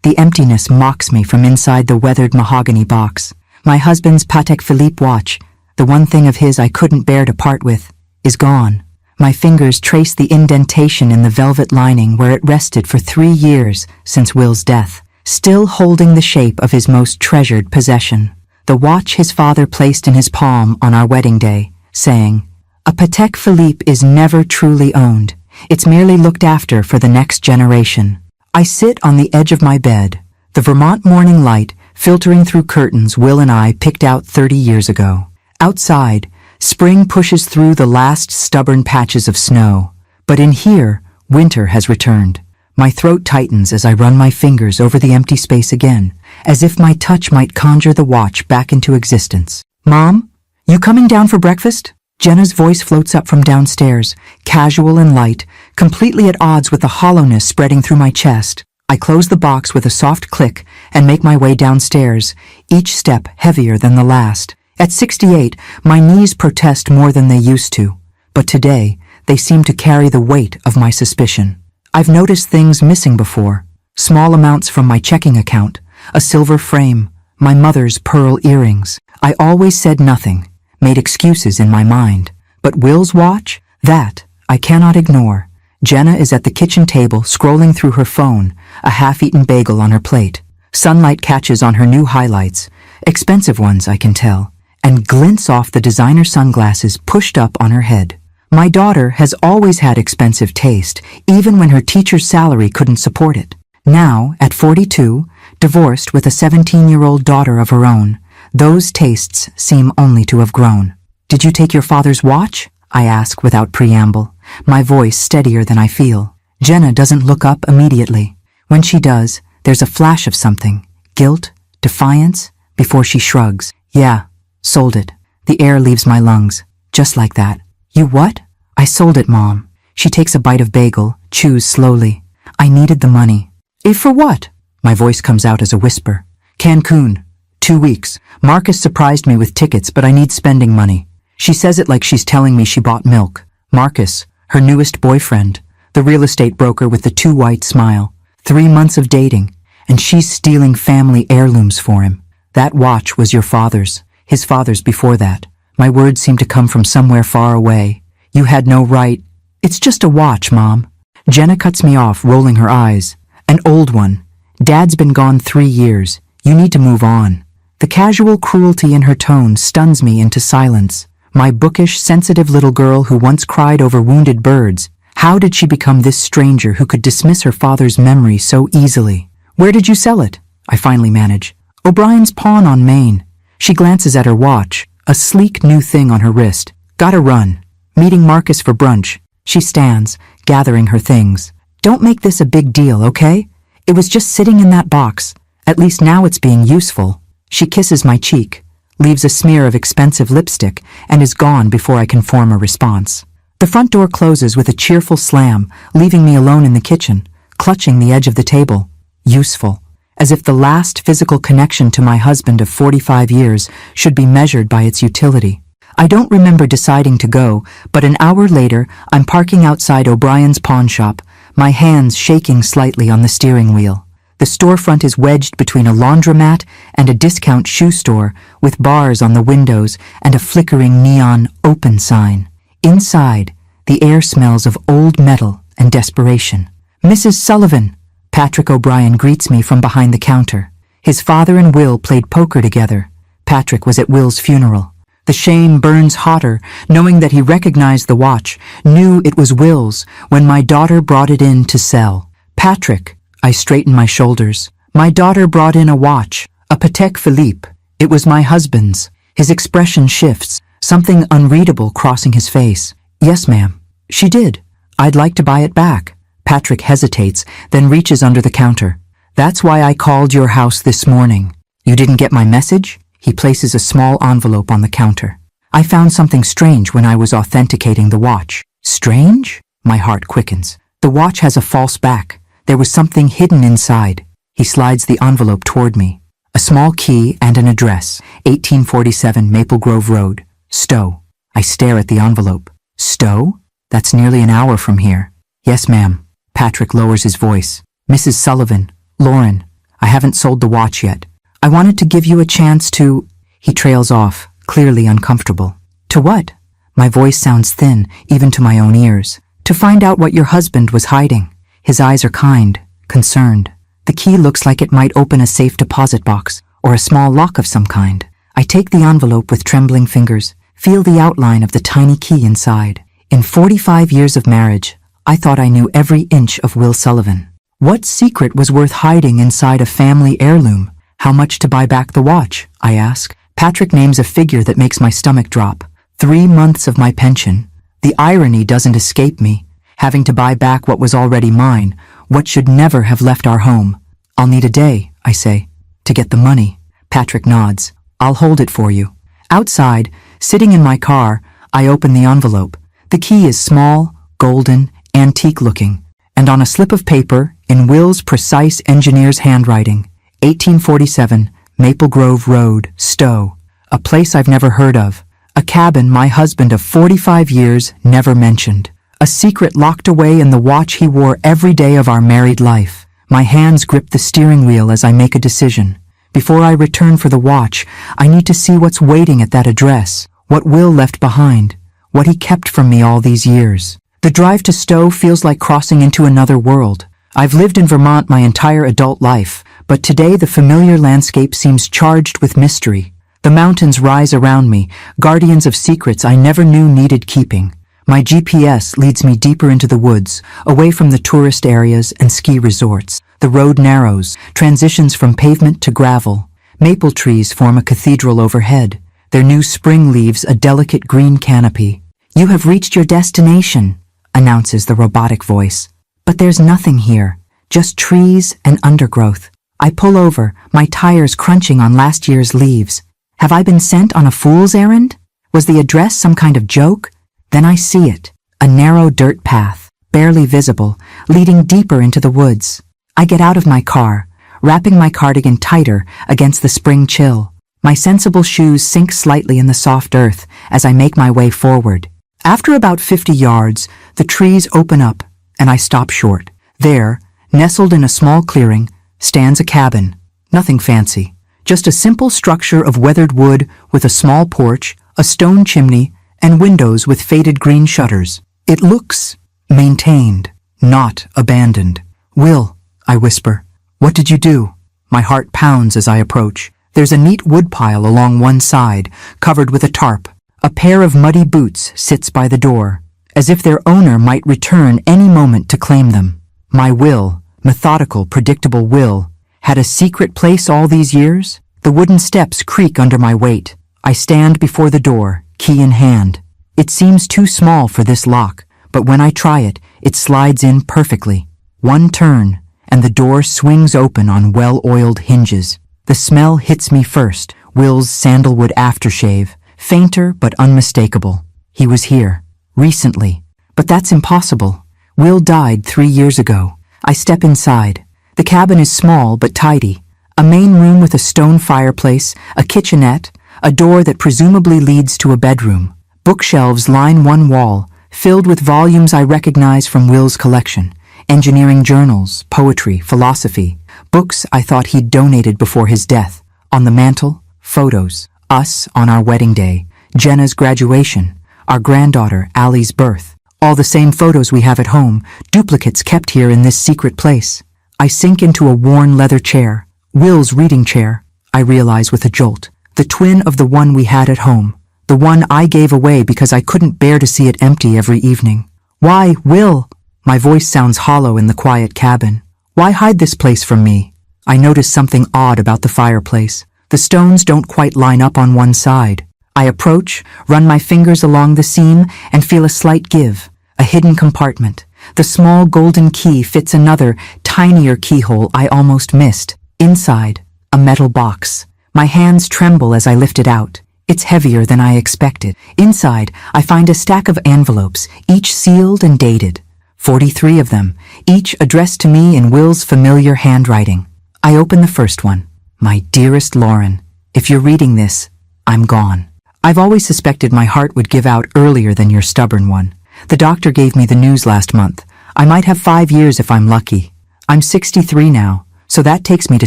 The emptiness mocks me from inside the weathered mahogany box. My husband's Patek Philippe watch, the one thing of his I couldn't bear to part with, is gone. My fingers trace the indentation in the velvet lining where it rested for 3 years since Will's death, still holding the shape of his most treasured possession. The watch his father placed in his palm on our wedding day, saying, "A Patek Philippe is never truly owned. It's merely looked after for the next generation." I sit on the edge of my bed, the Vermont morning light filtering through curtains Will and I picked out 30 years ago. Outside, spring pushes through the last stubborn patches of snow, but in here, winter has returned. My throat tightens as I run my fingers over the empty space again, as if my touch might conjure the watch back into existence. "Mom, you coming down for breakfast?" Jenna's voice floats up from downstairs, casual and light, completely at odds with the hollowness spreading through my chest. I close the box with a soft click and make my way downstairs, each step heavier than the last. At 68, my knees protest more than they used to, but today they seem to carry the weight of my suspicion. I've noticed things missing before, small amounts from my checking account, a silver frame, my mother's pearl earrings. I always said nothing, made excuses in my mind. But Will's watch? That I cannot ignore. Jenna is at the kitchen table scrolling through her phone, a half-eaten bagel on her plate. Sunlight catches on her new highlights, expensive ones I can tell, and glints off the designer sunglasses pushed up on her head. My daughter has always had expensive taste, even when her teacher's salary couldn't support it. Now, at 42, divorced with a 17-year-old daughter of her own, those tastes seem only to have grown. "Did you take your father's watch?" I ask without preamble, my voice steadier than I feel. Jenna doesn't look up immediately. When she does, there's a flash of something, guilt, defiance, before she shrugs. "Yeah, sold it." The air leaves my lungs, just like that. "You what?" "I sold it, Mom." She takes a bite of bagel, chews slowly. "I needed the money." "If for what?" My voice comes out as a whisper. "Cancun. 2 weeks. Marcus surprised me with tickets, but I need spending money." She says it like she's telling me she bought milk. Marcus, her newest boyfriend, the real estate broker with the too white smile. 3 months of dating, and she's stealing family heirlooms for him. "That watch was your father's, his father's before that." My words seem to come from somewhere far away. "You had no right." "It's just a watch, Mom." Jenna cuts me off, rolling her eyes. "An old one. Dad's been gone 3 years. You need to move on." The casual cruelty in her tone stuns me into silence. My bookish, sensitive little girl who once cried over wounded birds, how did she become this stranger who could dismiss her father's memory so easily? "Where did you sell it?" I finally manage. "O'Brien's pawn on Main." She glances at her watch, a sleek new thing on her wrist. "Gotta run. Meeting Marcus for brunch." She stands, gathering her things. "Don't make this a big deal, okay? It was just sitting in that box. At least now it's being useful." She kisses my cheek, leaves a smear of expensive lipstick, and is gone before I can form a response. The front door closes with a cheerful slam, leaving me alone in the kitchen, clutching the edge of the table. Useful. As if the last physical connection to my husband of 45 years should be measured by its utility. I don't remember deciding to go, but an hour later, I'm parking outside O'Brien's pawn shop, my hands shaking slightly on the steering wheel. The storefront is wedged between a laundromat and a discount shoe store, with bars on the windows and a flickering neon open sign. Inside, the air smells of old metal and desperation. "Mrs. Sullivan!" Patrick O'Brien greets me from behind the counter. His father and Will played poker together. Patrick was at Will's funeral. The shame burns hotter, knowing that he recognized the watch, knew it was Will's, when my daughter brought it in to sell. "Patrick," I straighten my shoulders. "My daughter brought in a watch, a Patek Philippe. It was my husband's." His expression shifts, something unreadable crossing his face. "Yes, ma'am." "She did. I'd like to buy it back." Patrick hesitates, then reaches under the counter. "That's why I called your house this morning." "You didn't get my message?" He places a small envelope on the counter. "I found something strange when I was authenticating the watch." "Strange?" My heart quickens. "The watch has a false back. There was something hidden inside." He slides the envelope toward me. A small key and an address, 1847 Maple Grove Road, Stowe. I stare at the envelope. "Stowe? That's nearly an hour from here." "Yes, ma'am." Patrick lowers his voice. "Mrs. Sullivan, Lauren, I haven't sold the watch yet. I wanted to give you a chance to—" He trails off, clearly uncomfortable. "To what?" My voice sounds thin, even to my own ears. "To find out what your husband was hiding." His eyes are kind, concerned. The key looks like it might open a safe deposit box, or a small lock of some kind. I take the envelope with trembling fingers, feel the outline of the tiny key inside. In 45 years of marriage, I thought I knew every inch of Will Sullivan. What secret was worth hiding inside a family heirloom? "How much to buy back the watch?" I ask. Patrick names a figure that makes my stomach drop. 3 months of my pension. The irony doesn't escape me. Having to buy back what was already mine, what should never have left our home. "I'll need a day," I say, "to get the money." Patrick nods. "I'll hold it for you." Outside, sitting in my car, I open the envelope. The key is small, golden, antique-looking, and on a slip of paper, in Will's precise engineer's handwriting, 1847, Maple Grove Road, Stowe, a place I've never heard of, a cabin my husband of 45 years never mentioned, a secret locked away in the watch he wore every day of our married life. My hands grip the steering wheel as I make a decision. Before I return for the watch, I need to see what's waiting at that address, what Will left behind, what he kept from me all these years. The drive to Stowe feels like crossing into another world. I've lived in Vermont my entire adult life, but today the familiar landscape seems charged with mystery. The mountains rise around me, guardians of secrets I never knew needed keeping. My GPS leads me deeper into the woods, away from the tourist areas and ski resorts. The road narrows, transitions from pavement to gravel. Maple trees form a cathedral overhead. Their new spring leaves a delicate green canopy. "You have reached your destination," announces the robotic voice. But there's nothing here, just trees and undergrowth. I pull over, my tires crunching on last year's leaves. Have I been sent on a fool's errand? Was the address some kind of joke? Then I see it, a narrow dirt path, barely visible, leading deeper into the woods. I get out of my car, wrapping my cardigan tighter against the spring chill. My sensible shoes sink slightly in the soft earth as I make my way forward. After about 50 yards, the trees open up, and I stop short. There, nestled in a small clearing, stands a cabin. Nothing fancy, just a simple structure of weathered wood with a small porch, a stone chimney, and windows with faded green shutters. It looks maintained, not abandoned. "Will," I whisper, "what did you do?" My heart pounds as I approach. There's a neat woodpile along one side, covered with a tarp. A pair of muddy boots sits by the door, as if their owner might return any moment to claim them. My Will, methodical, predictable Will, had a secret place all these years? The wooden steps creak under my weight. I stand before the door, key in hand. It seems too small for this lock, but when I try it, it slides in perfectly. One turn, and the door swings open on well-oiled hinges. The smell hits me first, Will's sandalwood aftershave, fainter but unmistakable. He was here, recently. But that's impossible. Will died 3 years ago. I step inside. The cabin is small but tidy. A main room with a stone fireplace, a kitchenette, a door that presumably leads to a bedroom. Bookshelves line one wall, filled with volumes I recognize from Will's collection. Engineering journals, poetry, philosophy, books I thought he'd donated before his death. On the mantel, photos. Us on our wedding day, Jenna's graduation, our granddaughter Allie's birth. All the same photos we have at home, duplicates kept here in this secret place. I sink into a worn leather chair. Will's reading chair, I realize with a jolt. The twin of the one we had at home. The one I gave away because I couldn't bear to see it empty every evening. "Why, Will?" My voice sounds hollow in the quiet cabin. "Why hide this place from me?" I notice something odd about the fireplace. The stones don't quite line up on one side. I approach, run my fingers along the seam, and feel a slight give. A hidden compartment. The small golden key fits another, tinier keyhole I almost missed. Inside, a metal box. My hands tremble as I lift it out. It's heavier than I expected. Inside, I find a stack of envelopes, each sealed and dated. 43 of them, each addressed to me in Will's familiar handwriting. I open the first one. "My dearest Lauren, if you're reading this, I'm gone. I've always suspected my heart would give out earlier than your stubborn one. The doctor gave me the news last month. I might have 5 years if I'm lucky. I'm 63 now, So that takes me to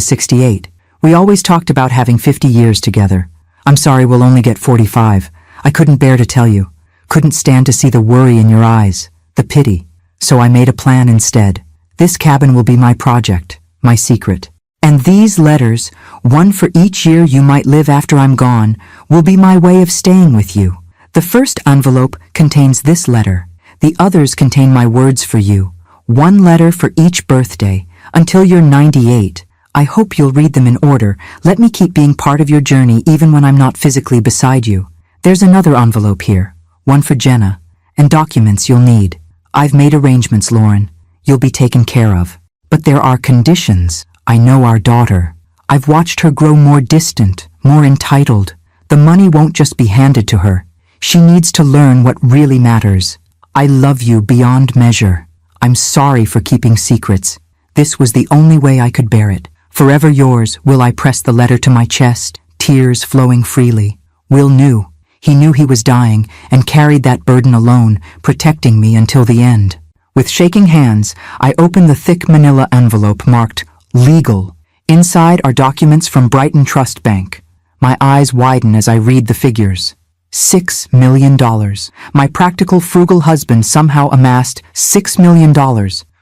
68. We always talked about having 50 years together. I'm sorry we'll only get 45. I couldn't bear to tell you. Couldn't stand to see the worry in your eyes, the pity. So I made a plan instead. This cabin will be my project, my secret. And these letters, one for each year you might live after I'm gone, will be my way of staying with you. The first envelope contains this letter. The others contain my words for you. One letter for each birthday, until you're 98. I hope you'll read them in order. Let me keep being part of your journey even when I'm not physically beside you. There's another envelope here, one for Jenna, and documents you'll need. I've made arrangements, Lauren. You'll be taken care of. But there are conditions. I know our daughter. I've watched her grow more distant, more entitled. The money won't just be handed to her. She needs to learn what really matters. I love you beyond measure. I'm sorry for keeping secrets. This was the only way I could bear it. Forever yours, Will. I pressed the letter to my chest, tears flowing freely. Will knew. He knew he was dying and carried that burden alone, protecting me until the end. With shaking hands, I opened the thick manila envelope marked Legal. Inside are documents from Brighton Trust Bank. My eyes widen as I read the figures. $6 million. My practical, frugal husband somehow amassed $6 million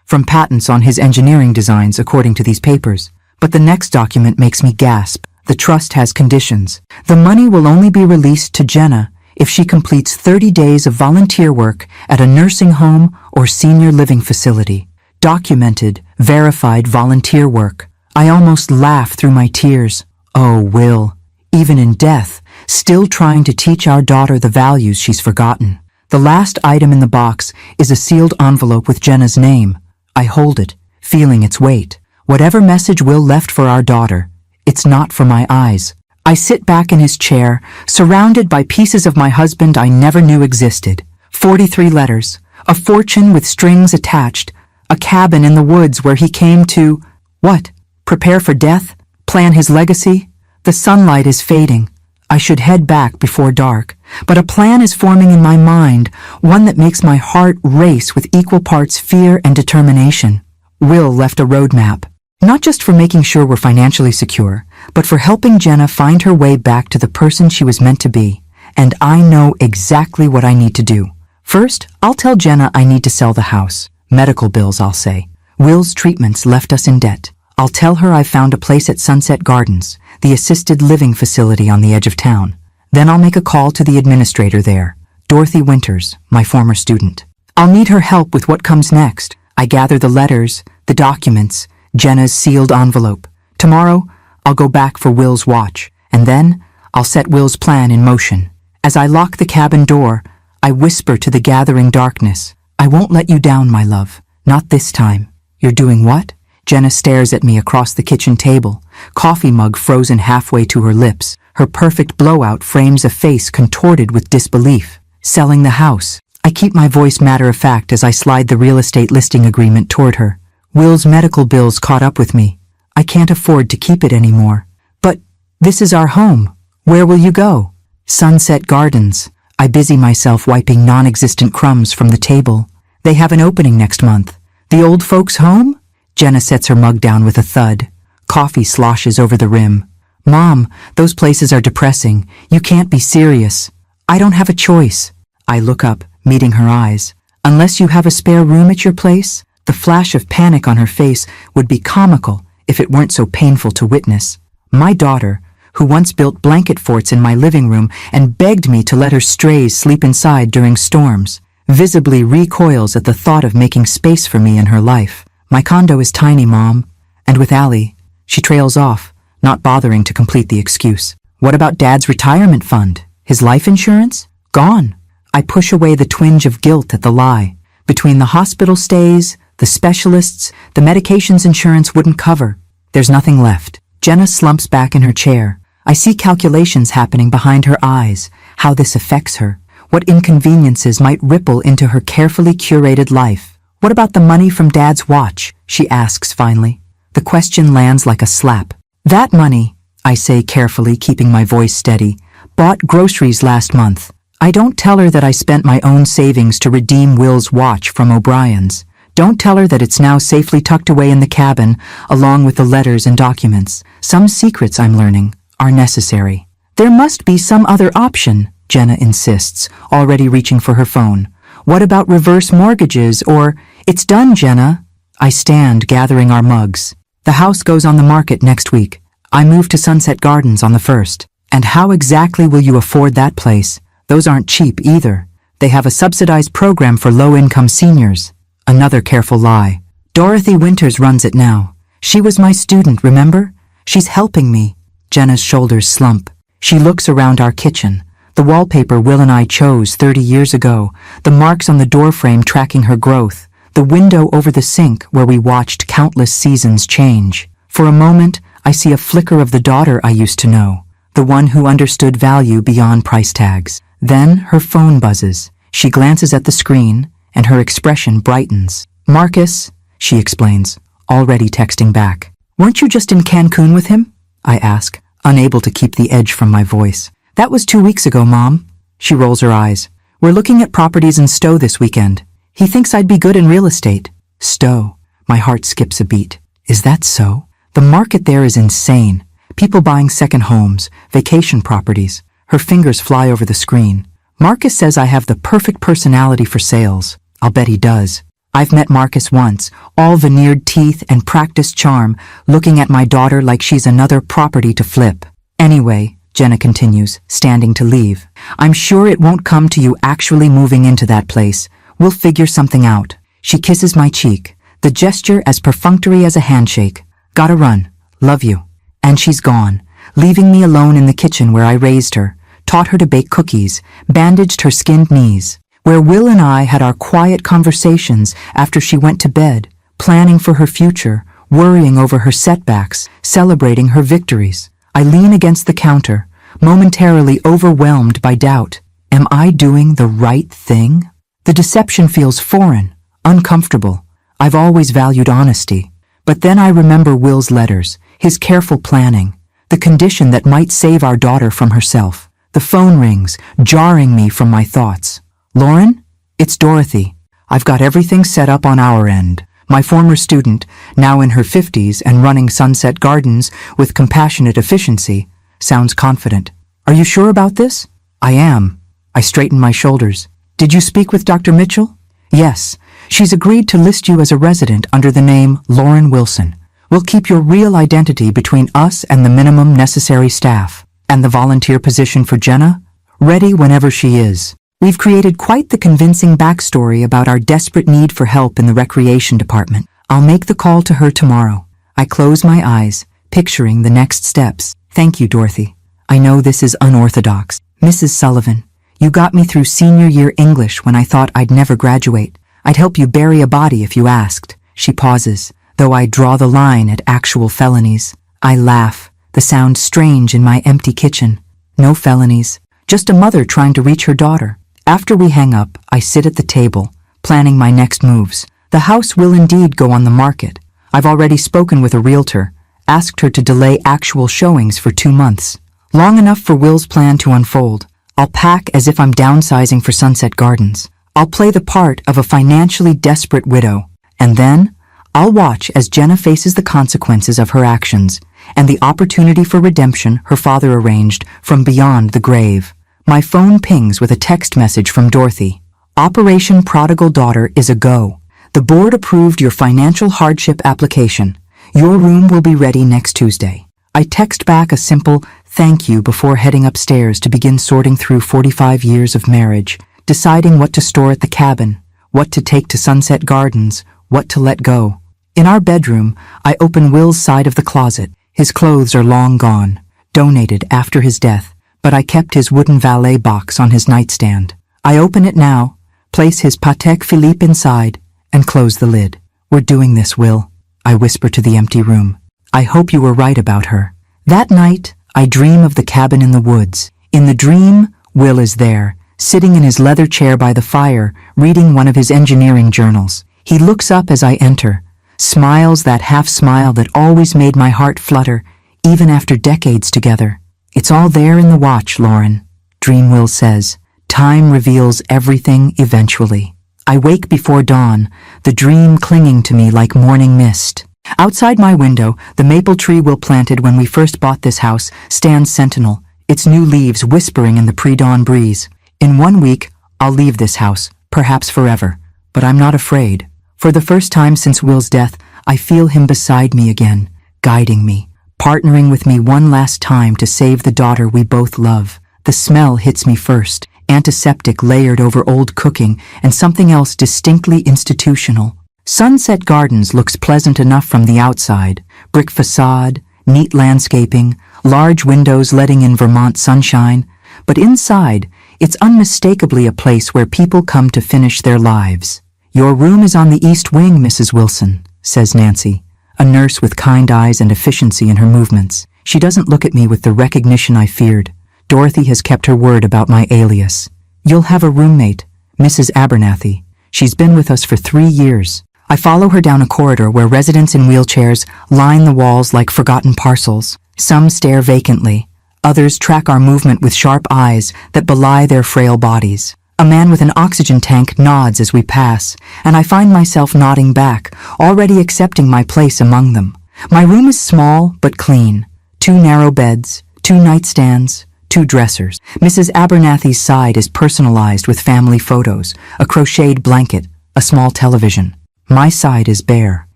from patents on his engineering designs, according to these papers. But the next document makes me gasp. The trust has conditions. The money will only be released to Jenna if she completes 30 days of volunteer work at a nursing home or senior living facility. Documented, verified volunteer work. I almost laugh through my tears. Oh, Will, even in death, still trying to teach our daughter the values she's forgotten. The last item in the box is a sealed envelope with Jenna's name. I hold it, feeling its weight. Whatever message Will left for our daughter, it's not for my eyes. I sit back in his chair, surrounded by pieces of my husband I never knew existed. 43 letters, a fortune with strings attached, a cabin in the woods where he came to, what? Prepare for death? Plan his legacy? The sunlight is fading. I should head back before dark, but a plan is forming in my mind, one that makes my heart race with equal parts fear and determination. Will left a roadmap. Not just for making sure we're financially secure, but for helping Jenna find her way back to the person she was meant to be. And I know exactly what I need to do. First, I'll tell Jenna I need to sell the house. Medical bills, I'll say. Will's treatments left us in debt. I'll tell her I found a place at Sunset Gardens, the assisted living facility on the edge of town. Then I'll make a call to the administrator there, Dorothy Winters, my former student. I'll need her help with what comes next. I gather the letters, the documents, Jenna's sealed envelope. Tomorrow, I'll go back for Will's watch, and then I'll set Will's plan in motion. As I lock the cabin door, I whisper to the gathering darkness, I won't let you down, my love. Not this time. You're doing what? Jenna stares at me across the kitchen table, coffee mug frozen halfway to her lips. Her perfect blowout frames a face contorted with disbelief. Selling the house. I keep my voice matter-of-fact as I slide the real estate listing agreement toward her. Will's medical bills caught up with me. I can't afford to keep it anymore. But this is our home. Where will you go? Sunset Gardens. I busy myself wiping non-existent crumbs from the table. They have an opening next month. The old folks' home? Jenna sets her mug down with a thud. Coffee sloshes over the rim. Mom, those places are depressing. You can't be serious. I don't have a choice. I look up, meeting her eyes. Unless you have a spare room at your place? The flash of panic on her face would be comical if it weren't so painful to witness. My daughter, who once built blanket forts in my living room and begged me to let her strays sleep inside during storms, visibly recoils at the thought of making space for me in her life. My condo is tiny, Mom. And with Allie, she trails off, not bothering to complete the excuse. What about Dad's retirement fund? His life insurance? Gone. I push away the twinge of guilt at the lie. Between the hospital stays, the specialists, the medications insurance wouldn't cover. There's nothing left. Jenna slumps back in her chair. I see calculations happening behind her eyes, how this affects her, what inconveniences might ripple into her carefully curated life. What about the money from Dad's watch? She asks finally. The question lands like a slap. That money, I say carefully, keeping my voice steady, bought groceries last month. I don't tell her that I spent my own savings to redeem Will's watch from O'Brien's. Don't tell her that it's now safely tucked away in the cabin, along with the letters and documents. Some secrets, I'm learning, are necessary. There must be some other option, Jenna insists, already reaching for her phone. What about reverse mortgages or... It's done, Jenna. I stand, gathering our mugs. The house goes on the market next week. I move to Sunset Gardens on the 1st. And how exactly will you afford that place? Those aren't cheap either. They have a subsidized program for low-income seniors. Another careful lie. Dorothy Winters runs it now. She was my student, remember? She's helping me. Jenna's shoulders slump. She looks around our kitchen. The wallpaper Will and I chose 30 years ago. The marks on the doorframe tracking her growth. The window over the sink where we watched countless seasons change. For a moment, I see a flicker of the daughter I used to know. The one who understood value beyond price tags. Then her phone buzzes. She glances at the screen, and her expression brightens. Marcus, she explains, already texting back. Weren't you just in Cancun with him? I ask, unable to keep the edge from my voice. That was 2 weeks ago, Mom. She rolls her eyes. We're looking at properties in Stowe this weekend. He thinks I'd be good in real estate. Stowe. My heart skips a beat. Is that so? The market there is insane. People buying second homes, vacation properties. Her fingers fly over the screen. Marcus says I have the perfect personality for sales. I'll bet he does. I've met Marcus once, all veneered teeth and practiced charm, looking at my daughter like she's another property to flip. Anyway, Jenna continues, standing to leave. I'm sure it won't come to you actually moving into that place. We'll figure something out. She kisses my cheek, the gesture as perfunctory as a handshake. Gotta run. Love you. And she's gone, leaving me alone in the kitchen where I raised her, taught her to bake cookies, bandaged her skinned knees, where Will and I had our quiet conversations after she went to bed, planning for her future, worrying over her setbacks, celebrating her victories. I lean against the counter, momentarily overwhelmed by doubt. Am I doing the right thing? The deception feels foreign, uncomfortable. I've always valued honesty. But then I remember Will's letters, his careful planning, the condition that might save our daughter from herself. The phone rings, jarring me from my thoughts. Lauren? It's Dorothy. I've got everything set up on our end. My former student, now in her 50s and running Sunset Gardens with compassionate efficiency, sounds confident. Are you sure about this? I am. I straighten my shoulders. Did you speak with Dr. Mitchell? Yes. She's agreed to list you as a resident under the name Lauren Wilson. We'll keep your real identity between us and the minimum necessary staff. And the volunteer position for Jenna? Ready whenever she is. We've created quite the convincing backstory about our desperate need for help in the recreation department. I'll make the call to her tomorrow. I close my eyes, picturing the next steps. Thank you, Dorothy. I know this is unorthodox. Mrs. Sullivan, you got me through senior year English when I thought I'd never graduate. I'd help you bury a body if you asked. She pauses, though I draw the line at actual felonies. I laugh, the sound strange in my empty kitchen. No felonies, just a mother trying to reach her daughter. After we hang up, I sit at the table, planning my next moves. The house will indeed go on the market. I've already spoken with a realtor, asked her to delay actual showings for 2 months. Long enough for Will's plan to unfold. I'll pack as if I'm downsizing for Sunset Gardens. I'll play the part of a financially desperate widow. And then, I'll watch as Jenna faces the consequences of her actions and the opportunity for redemption her father arranged from beyond the grave. My phone pings with a text message from Dorothy. Operation Prodigal Daughter is a go. The board approved your financial hardship application. Your room will be ready next Tuesday. I text back a simple thank you before heading upstairs to begin sorting through 45 years of marriage, deciding what to store at the cabin, what to take to Sunset Gardens, what to let go. In our bedroom, I open Will's side of the closet. His clothes are long gone, donated after his death, but I kept his wooden valet box on his nightstand. I open it now, place his Patek Philippe inside, and close the lid. We're doing this, Will, I whisper to the empty room. I hope you were right about her. That night, I dream of the cabin in the woods. In the dream, Will is there, sitting in his leather chair by the fire, reading one of his engineering journals. He looks up as I enter, smiles that half smile that always made my heart flutter, even after decades together. It's all there in the watch, Lauren, Dream Will says. Time reveals everything eventually. I wake before dawn, the dream clinging to me like morning mist. Outside my window, the maple tree Will planted when we first bought this house stands sentinel, its new leaves whispering in the pre-dawn breeze. In 1 week, I'll leave this house, perhaps forever, but I'm not afraid. For the first time since Will's death, I feel him beside me again, guiding me, partnering with me one last time to save the daughter we both love. The smell hits me first, antiseptic layered over old cooking and something else distinctly institutional. Sunset Gardens looks pleasant enough from the outside, brick facade, neat landscaping, large windows letting in Vermont sunshine, but inside, it's unmistakably a place where people come to finish their lives. "Your room is on the east wing, Mrs. Wilson," says Nancy, a nurse with kind eyes and efficiency in her movements. She doesn't look at me with the recognition I feared. Dorothy has kept her word about my alias. "You'll have a roommate, Mrs. Abernathy. She's been with us for 3 years." I follow her down a corridor where residents in wheelchairs line the walls like forgotten parcels. Some stare vacantly. Others track our movement with sharp eyes that belie their frail bodies. A man with an oxygen tank nods as we pass, and I find myself nodding back, already accepting my place among them. My room is small but clean. 2 narrow beds, 2 nightstands, 2 dressers. Mrs. Abernathy's side is personalized with family photos, a crocheted blanket, a small television. My side is bare,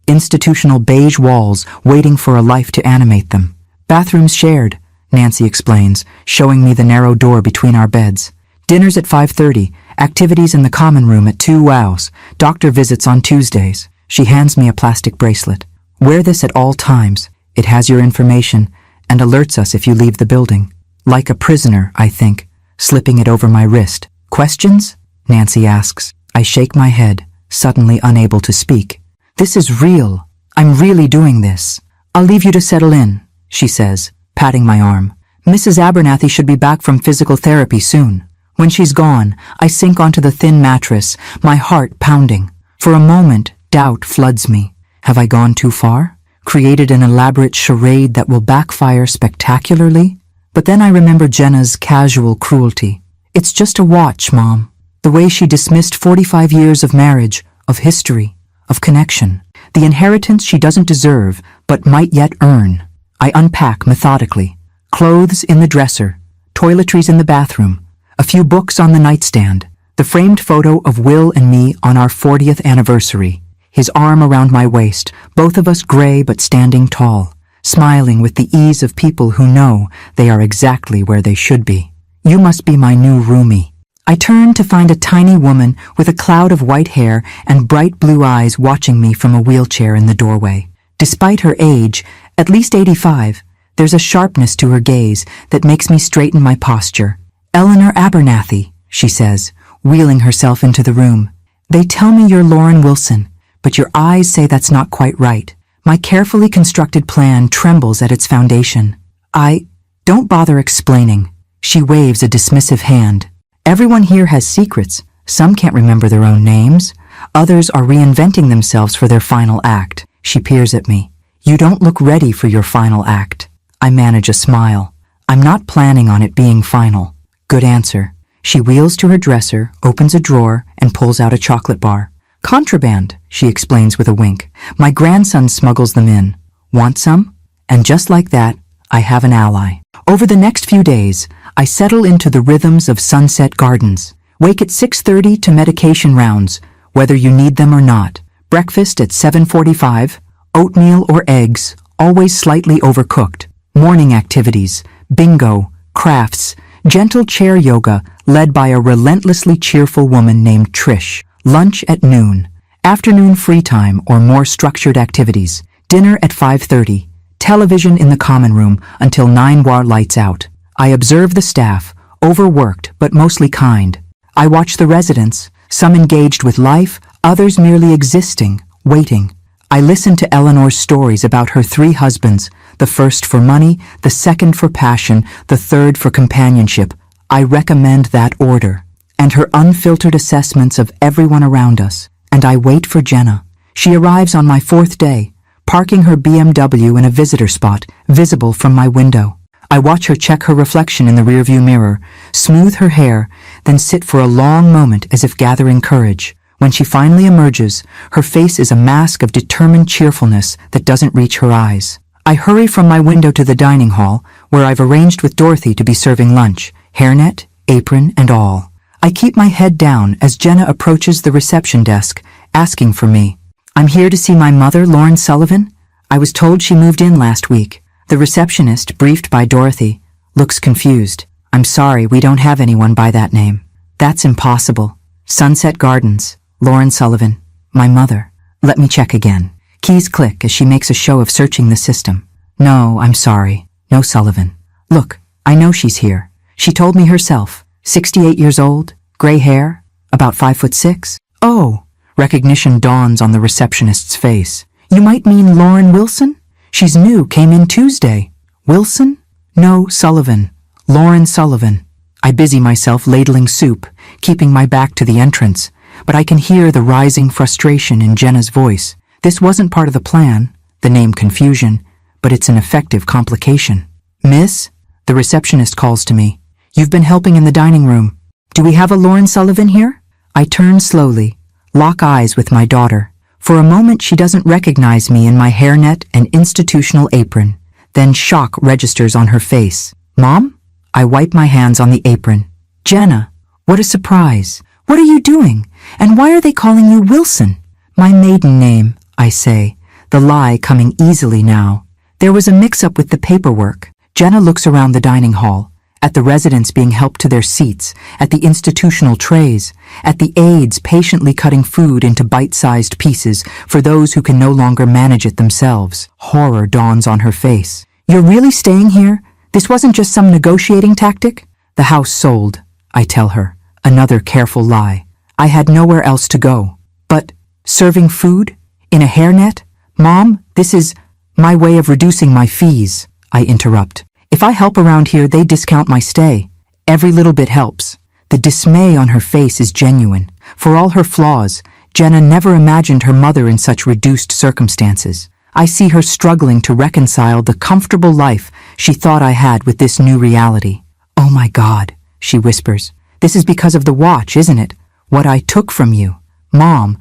institutional beige walls waiting for a life to animate them. "Bathrooms shared," Nancy explains, showing me the narrow door between our beds. "Dinners at 5:30, activities in the common room at 2 wows, doctor visits on Tuesdays." She hands me a plastic bracelet. "Wear this at all times. It has your information and alerts us if you leave the building." Like a prisoner, I think, slipping it over my wrist. "Questions?" Nancy asks. I shake my head, suddenly unable to speak. "This is real. I'm really doing this. I'll leave you to settle in," she says, patting my arm. "Mrs. Abernathy should be back from physical therapy soon." When she's gone, I sink onto the thin mattress, my heart pounding. For a moment, doubt floods me. Have I gone too far? Created an elaborate charade that will backfire spectacularly? But then I remember Jenna's casual cruelty. "It's just a watch, Mom." The way she dismissed 45 years of marriage, of history, of connection. The inheritance she doesn't deserve, but might yet earn. I unpack methodically. Clothes in the dresser, toiletries in the bathroom, a few books on the nightstand, the framed photo of Will and me on our 40th anniversary, his arm around my waist, both of us gray but standing tall, smiling with the ease of people who know they are exactly where they should be. "You must be my new roomie." I turn to find a tiny woman with a cloud of white hair and bright blue eyes watching me from a wheelchair in the doorway. Despite her age, at least 85, there's a sharpness to her gaze that makes me straighten my posture. "Eleanor Abernathy," she says, wheeling herself into the room. "They tell me you're Lauren Wilson, but your eyes say that's not quite right." My carefully constructed plan trembles at its foundation. Don't bother explaining." She waves a dismissive hand. "Everyone here has secrets. Some can't remember their own names. Others are reinventing themselves for their final act." She peers at me. "You don't look ready for your final act." I manage a smile. "I'm not planning on it being final." "Good answer." She wheels to her dresser, opens a drawer, and pulls out a chocolate bar. "Contraband," she explains with a wink. "My grandson smuggles them in. Want some?" And just like that, I have an ally. Over the next few days, I settle into the rhythms of Sunset Gardens. Wake at 6:30 to medication rounds, whether you need them or not. Breakfast at 7:45, oatmeal or eggs, always slightly overcooked. Morning activities, bingo, crafts, gentle chair yoga led by a relentlessly cheerful woman named Trish. Lunch at noon. Afternoon free time or more structured activities. Dinner at 5:30. Television in the common room until 9 war lights out. I observe the staff, overworked but mostly kind. I watch the residents, some engaged with life, others merely existing, waiting. I listen to Eleanor's stories about her 3 husbands, the first for money, the second for passion, the third for companionship. I recommend that order. And her unfiltered assessments of everyone around us. And I wait for Jenna. She arrives on my 4th day, parking her BMW in a visitor spot, visible from my window. I watch her check her reflection in the rearview mirror, smooth her hair, then sit for a long moment as if gathering courage. When she finally emerges, her face is a mask of determined cheerfulness that doesn't reach her eyes. I hurry from my window to the dining hall, where I've arranged with Dorothy to be serving lunch, hairnet, apron, and all. I keep my head down as Jenna approaches the reception desk, asking for me. "I'm here to see my mother, Lauren Sullivan. I was told she moved in last week." The receptionist, briefed by Dorothy, looks confused. "I'm sorry, we don't have anyone by that name." "That's impossible. Sunset Gardens, Lauren Sullivan, my mother." Let me check again. Keys click as she makes a show of searching the system. "No, I'm sorry. No Sullivan. Look, I know she's here. She told me herself. 68 years old, gray hair, about 5'6". Oh, recognition dawns on the receptionist's face. "You might mean Lauren Wilson? She's new, came in Tuesday." "Wilson? No, Sullivan. Lauren Sullivan." I busy myself ladling soup, keeping my back to the entrance, but I can hear the rising frustration in Jenna's voice. This wasn't part of the plan, the name confusion, but it's an effective complication. "Miss?" The receptionist calls to me. "You've been helping in the dining room. Do we have a Lauren Sullivan here?" I turn slowly, lock eyes with my daughter. For a moment she doesn't recognize me in my hairnet and institutional apron. Then shock registers on her face. "Mom?" I wipe my hands on the apron. "Jenna, what a surprise. What are you doing? And why are they calling you Wilson?" "My maiden name," I say, the lie coming easily now. "There was a mix-up with the paperwork." Jenna looks around the dining hall, at the residents being helped to their seats, at the institutional trays, at the aides patiently cutting food into bite-sized pieces for those who can no longer manage it themselves. Horror dawns on her face. "You're really staying here? This wasn't just some negotiating tactic?" "The house sold," I tell her. Another careful lie. "I had nowhere else to go." "But serving food? In a hairnet? Mom, this is my way of reducing my fees," I interrupt. "If I help around here, they discount my stay. Every little bit helps." The dismay on her face is genuine. For all her flaws, Jenna never imagined her mother in such reduced circumstances. I see her struggling to reconcile the comfortable life she thought I had with this new reality. "Oh my God," she whispers. "This is because of the watch, isn't it? What I took from you. Mom,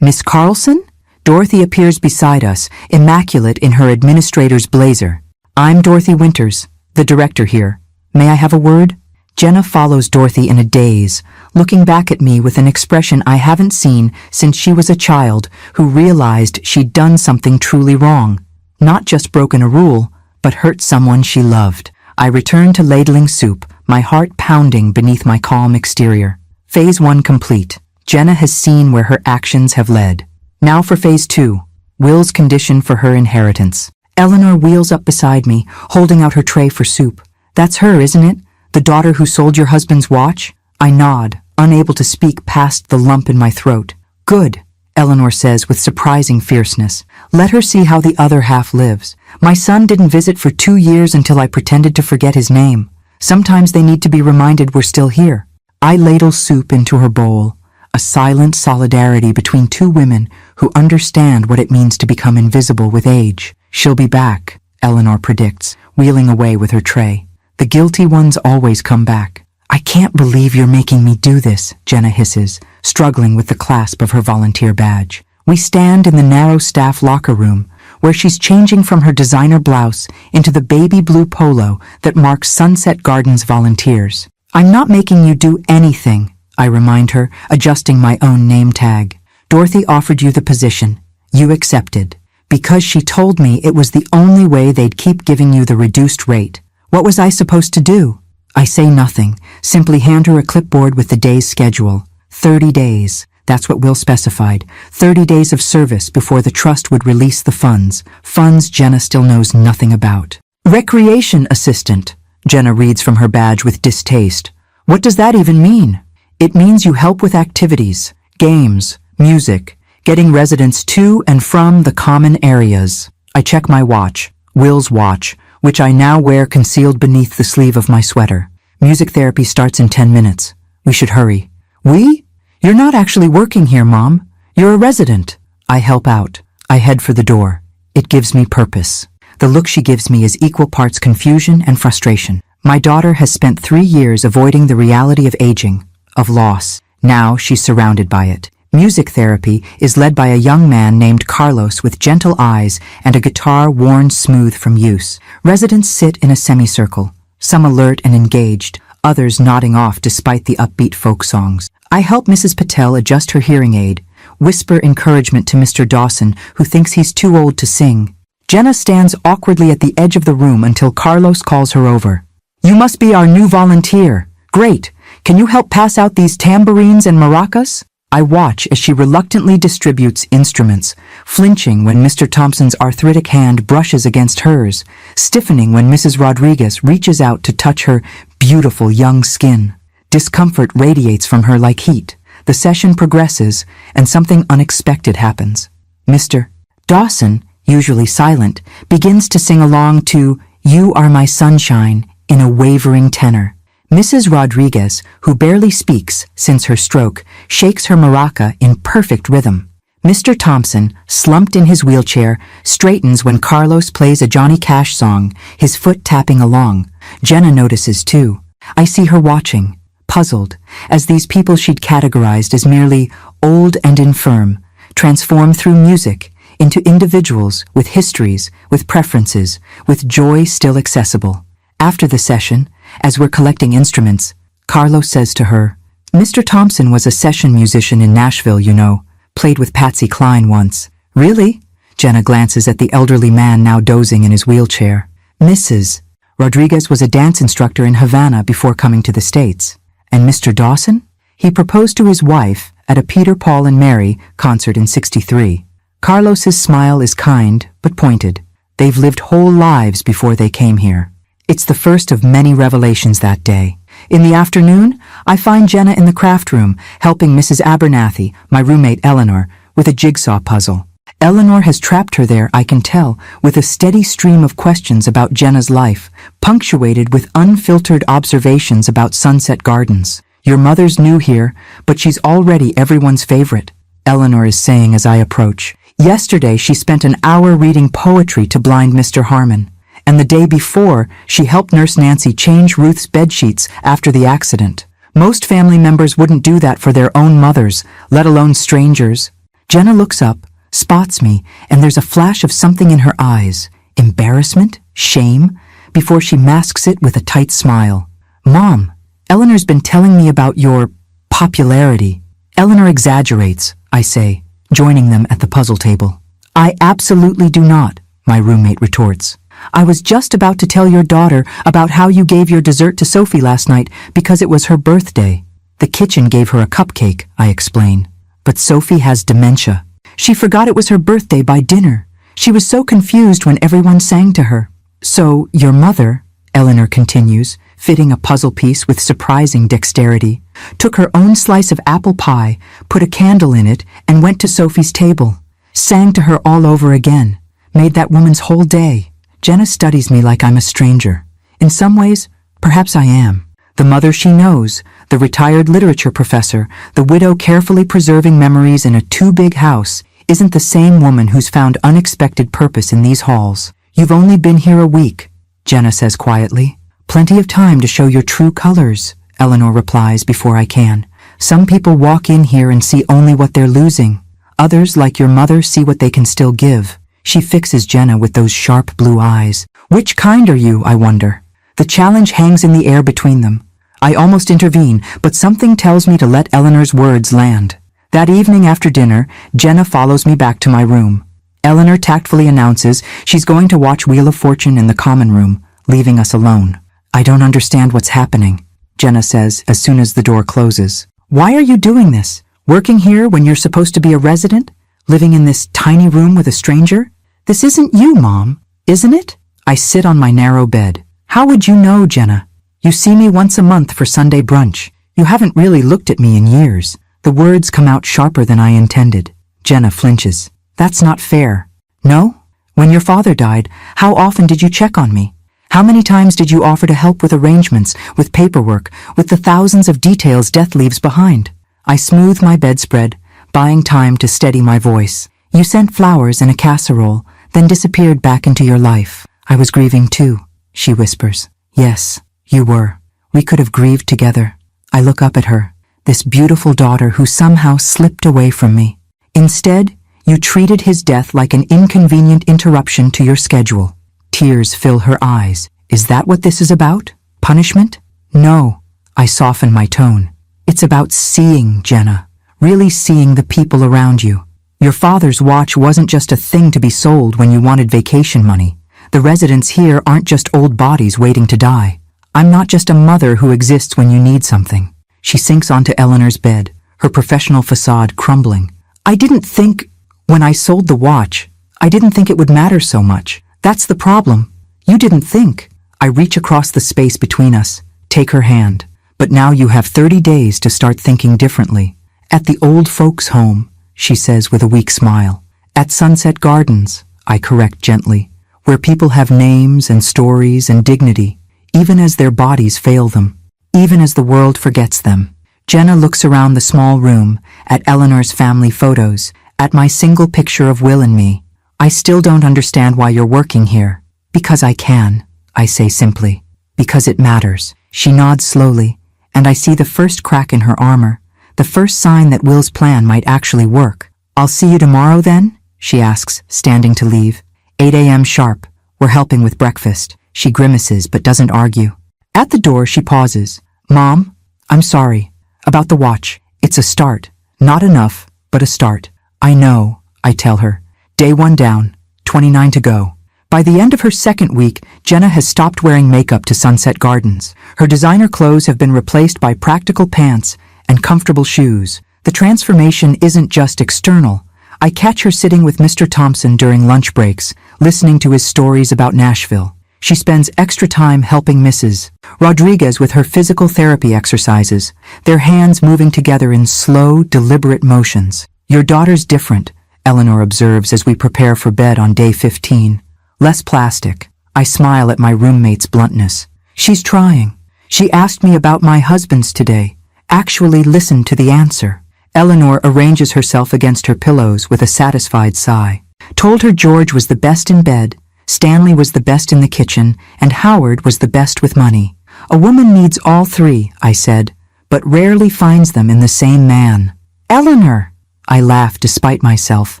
Miss Carlson?" Dorothy appears beside us, immaculate in her administrator's blazer. "I'm Dorothy Winters, the director here. May I have a word?" Jenna follows Dorothy in a daze, looking back at me with an expression I haven't seen since she was a child who realized she'd done something truly wrong. Not just broken a rule, but hurt someone she loved. I return to ladling soup, my heart pounding beneath my calm exterior. Phase 1 complete. Jenna has seen where her actions have led. Now for Phase 2, Will's condition for her inheritance. Eleanor wheels up beside me, holding out her tray for soup. "That's her, isn't it? The daughter who sold your husband's watch?" I nod, unable to speak past the lump in my throat. "Good," Eleanor says with surprising fierceness. "Let her see how the other half lives. My son didn't visit for 2 years until I pretended to forget his name. Sometimes they need to be reminded we're still here." I ladle soup into her bowl, a silent solidarity between two women who understand what it means to become invisible with age. "She'll be back," Eleanor predicts, wheeling away with her tray. "The guilty ones always come back." "I can't believe you're making me do this," Jenna hisses, struggling with the clasp of her volunteer badge. We stand in the narrow staff locker room, where she's changing from her designer blouse into the baby blue polo that marks Sunset Gardens volunteers. "I'm not making you do anything," I remind her, adjusting my own name tag. "Dorothy offered you the position. You accepted. Because she told me it was the only way they'd keep giving you the reduced rate. What was I supposed to do?" I say nothing, simply hand her a clipboard with the day's schedule. 30 days. That's what Will specified. 30 days of service before the trust would release the funds. Funds Jenna still knows nothing about. "Recreation assistant," Jenna reads from her badge with distaste. "What does that even mean?" "It means you help with activities, games, music, getting residents to and from the common areas." I check my watch, Will's watch, which I now wear concealed beneath the sleeve of my sweater. "Music therapy starts in 10 minutes. We should hurry." "We? You're not actually working here, Mom. You're a resident." I help out. I head for the door. It gives me purpose. The look she gives me is equal parts confusion and frustration. My daughter has spent 3 years avoiding the reality of aging, of loss. Now she's surrounded by it. Music therapy is led by a young man named Carlos with gentle eyes and a guitar worn smooth from use. Residents sit in a semicircle, some alert and engaged, others nodding off despite the upbeat folk songs. I help Mrs. Patel adjust her hearing aid, whisper encouragement to Mr. Dawson, who thinks he's too old to sing. Jenna stands awkwardly at the edge of the room until Carlos calls her over. "You must be our new volunteer. Great. Can you help pass out these tambourines and maracas?" I watch as she reluctantly distributes instruments, flinching when Mr. Thompson's arthritic hand brushes against hers, stiffening when Mrs. Rodriguez reaches out to touch her beautiful young skin. Discomfort radiates from her like heat. The session progresses, and something unexpected happens. Mr. Dawson, usually silent, begins to sing along to "You Are My Sunshine" in a wavering tenor. Mrs. Rodriguez, who barely speaks since her stroke, shakes her maraca in perfect rhythm. Mr. Thompson, slumped in his wheelchair, straightens when Carlos plays a Johnny Cash song, his foot tapping along. Jenna notices too. I see her watching, puzzled, as these people she'd categorized as merely old and infirm, transform through music into individuals with histories, with preferences, with joy still accessible. After the session, as we're collecting instruments, Carlos says to her, "Mr. Thompson was a session musician in Nashville, you know. Played with Patsy Cline once." "Really?" Jenna glances at the elderly man now dozing in his wheelchair. "Mrs. Rodriguez was a dance instructor in Havana before coming to the States. And Mr. Dawson? He proposed to his wife at a Peter, Paul and Mary concert in '63. Carlos's smile is kind but pointed. They've lived whole lives before they came here. It's the first of many revelations that day. In the afternoon, I find Jenna in the craft room, helping Mrs. Abernathy, my roommate Eleanor, with a jigsaw puzzle. Eleanor has trapped her there, I can tell, with a steady stream of questions about Jenna's life, punctuated with unfiltered observations about Sunset Gardens. "Your mother's new here, but she's already everyone's favorite," Eleanor is saying as I approach. "Yesterday she spent an hour reading poetry to blind Mr. Harmon. And the day before, she helped Nurse Nancy change Ruth's bedsheets after the accident. Most family members wouldn't do that for their own mothers, let alone strangers." Jenna looks up, spots me, and there's a flash of something in her eyes. Embarrassment? Shame? Before she masks it with a tight smile. "Mom, Eleanor's been telling me about your popularity." "Eleanor exaggerates," I say, joining them at the puzzle table. "I absolutely do not," my roommate retorts. "I was just about to tell your daughter about how you gave your dessert to Sophie last night because it was her birthday. The kitchen gave her a cupcake," I explain. "But Sophie has dementia. She forgot it was her birthday by dinner. She was so confused when everyone sang to her." "So, your mother," Eleanor continues, fitting a puzzle piece with surprising dexterity, "took her own slice of apple pie, put a candle in it, and went to Sophie's table. Sang to her all over again. Made that woman's whole day." Jenna studies me like I'm a stranger. In some ways, perhaps I am. The mother she knows, the retired literature professor, the widow carefully preserving memories in a too-big house, isn't the same woman who's found unexpected purpose in these halls. "You've only been here a week," Jenna says quietly. "Plenty of time to show your true colors," Eleanor replies before I can. "Some people walk in here and see only what they're losing. Others, like your mother, see what they can still give." She fixes Jenna with those sharp blue eyes. "Which kind are you, I wonder?" The challenge hangs in the air between them. I almost intervene, but something tells me to let Eleanor's words land. That evening after dinner, Jenna follows me back to my room. Eleanor tactfully announces she's going to watch Wheel of Fortune in the common room, leaving us alone. "I don't understand what's happening," Jenna says as soon as the door closes. "Why are you doing this? Working here when you're supposed to be a resident? Living in this tiny room with a stranger? This isn't you, Mom, isn't it?" I sit on my narrow bed. "How would you know, Jenna? You see me once a month for Sunday brunch. You haven't really looked at me in years." The words come out sharper than I intended. Jenna flinches. "That's not fair." "No? When your father died, how often did you check on me? How many times did you offer to help with arrangements, with paperwork, with the thousands of details death leaves behind?" I smooth my bedspread, buying time to steady my voice. "You sent flowers in a casserole, then disappeared back into your life. I was grieving too," she whispers. "Yes, you were. We could have grieved together." I look up at her. this beautiful daughter who somehow slipped away from me. Instead, you treated his death like an inconvenient interruption to your schedule. Tears fill her eyes. Is that what this is about? Punishment? No. I soften my tone. It's about seeing, Jenna. Really seeing the people around you. Your father's watch wasn't just a thing to be sold when you wanted vacation money. The residents here aren't just old bodies waiting to die. I'm not just a mother who exists when you need something. She sinks onto Eleanor's bed, her professional facade crumbling. I didn't think, when I sold the watch, I didn't think it would matter so much. That's the problem. You didn't think. I reach across the space between us, take her hand. But now you have 30 days to start thinking differently. At the old folks' home, she says with a weak smile. At Sunset Gardens, I correct gently, where people have names and stories and dignity, even as their bodies fail them, even as the world forgets them. Jenna looks around the small room, at Eleanor's family photos, at my single picture of Will and me. I still don't understand why you're working here. Because I can, I say simply. Because it matters. She nods slowly, and I see the first crack in her armor, the first sign that Will's plan might actually work. I'll see you tomorrow then? She asks, standing to leave. 8 a.m. sharp. We're helping with breakfast. She grimaces but doesn't argue. At the door, she pauses. Mom, I'm sorry. About the watch. It's a start. Not enough, but a start. I know, I tell her. Day 1 down, 29 to go. By the end of her second week, Jenna has stopped wearing makeup to Sunset Gardens. Her designer clothes have been replaced by practical pants and comfortable shoes. The transformation isn't just external. I catch her sitting with Mr. Thompson during lunch breaks, listening to his stories about Nashville. She spends extra time helping Mrs. Rodriguez with her physical therapy exercises, their hands moving together in slow, deliberate motions. Your daughter's different, Eleanor observes as we prepare for bed on day 15. Less plastic. I smile at my roommate's bluntness. She's trying. She asked me about my husband's today. Actually listened to the answer. Eleanor arranges herself against her pillows with a satisfied sigh. Told her George was the best in bed, Stanley was the best in the kitchen, and Howard was the best with money. A woman needs all three, I said, but rarely finds them in the same man. Eleanor! I laughed despite myself,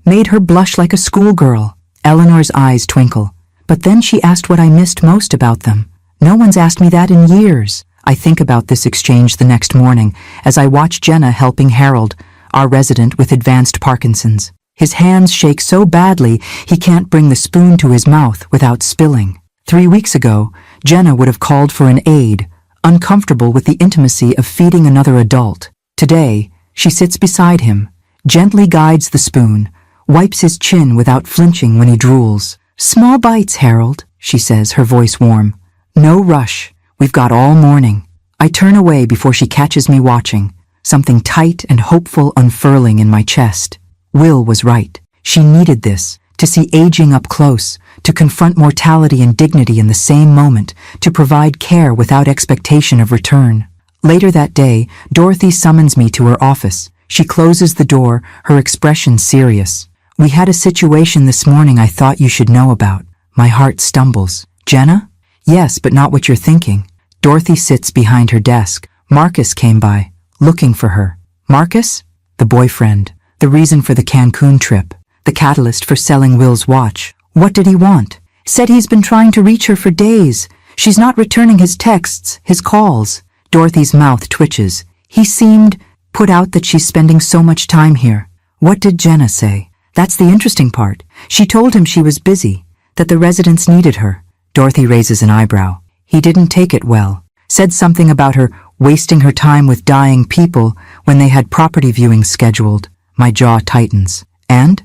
made her blush like a schoolgirl. Eleanor's eyes twinkle. But then she asked what I missed most about them. No one's asked me that in years. I think about this exchange the next morning as I watch Jenna helping Harold, our resident with advanced Parkinson's. His hands shake so badly he can't bring the spoon to his mouth without spilling. 3 weeks ago, Jenna would have called for an aide, uncomfortable with the intimacy of feeding another adult. Today, she sits beside him, gently guides the spoon, wipes his chin without flinching when he drools. Small bites, Harold, she says, her voice warm. No rush. We've got all morning. I turn away before she catches me watching, something tight and hopeful unfurling in my chest. Will was right. She needed this, to see aging up close, to confront mortality and dignity in the same moment, to provide care without expectation of return. Later that day, Dorothy summons me to her office. She closes the door, her expression serious. We had a situation this morning I thought you should know about. My heart stumbles. Jenna? Yes, but not what you're thinking. Dorothy sits behind her desk. Marcus came by, looking for her. Marcus? The boyfriend. The reason for the Cancun trip. The catalyst for selling Will's watch. What did he want? Said he's been trying to reach her for days. She's not returning his texts, his calls. Dorothy's mouth twitches. He seemed put out that she's spending so much time here. What did Jenna say? That's the interesting part. She told him she was busy, that the residents needed her. Dorothy raises an eyebrow. He didn't take it well. Said something about her wasting her time with dying people when they had property viewings scheduled. My jaw tightens. And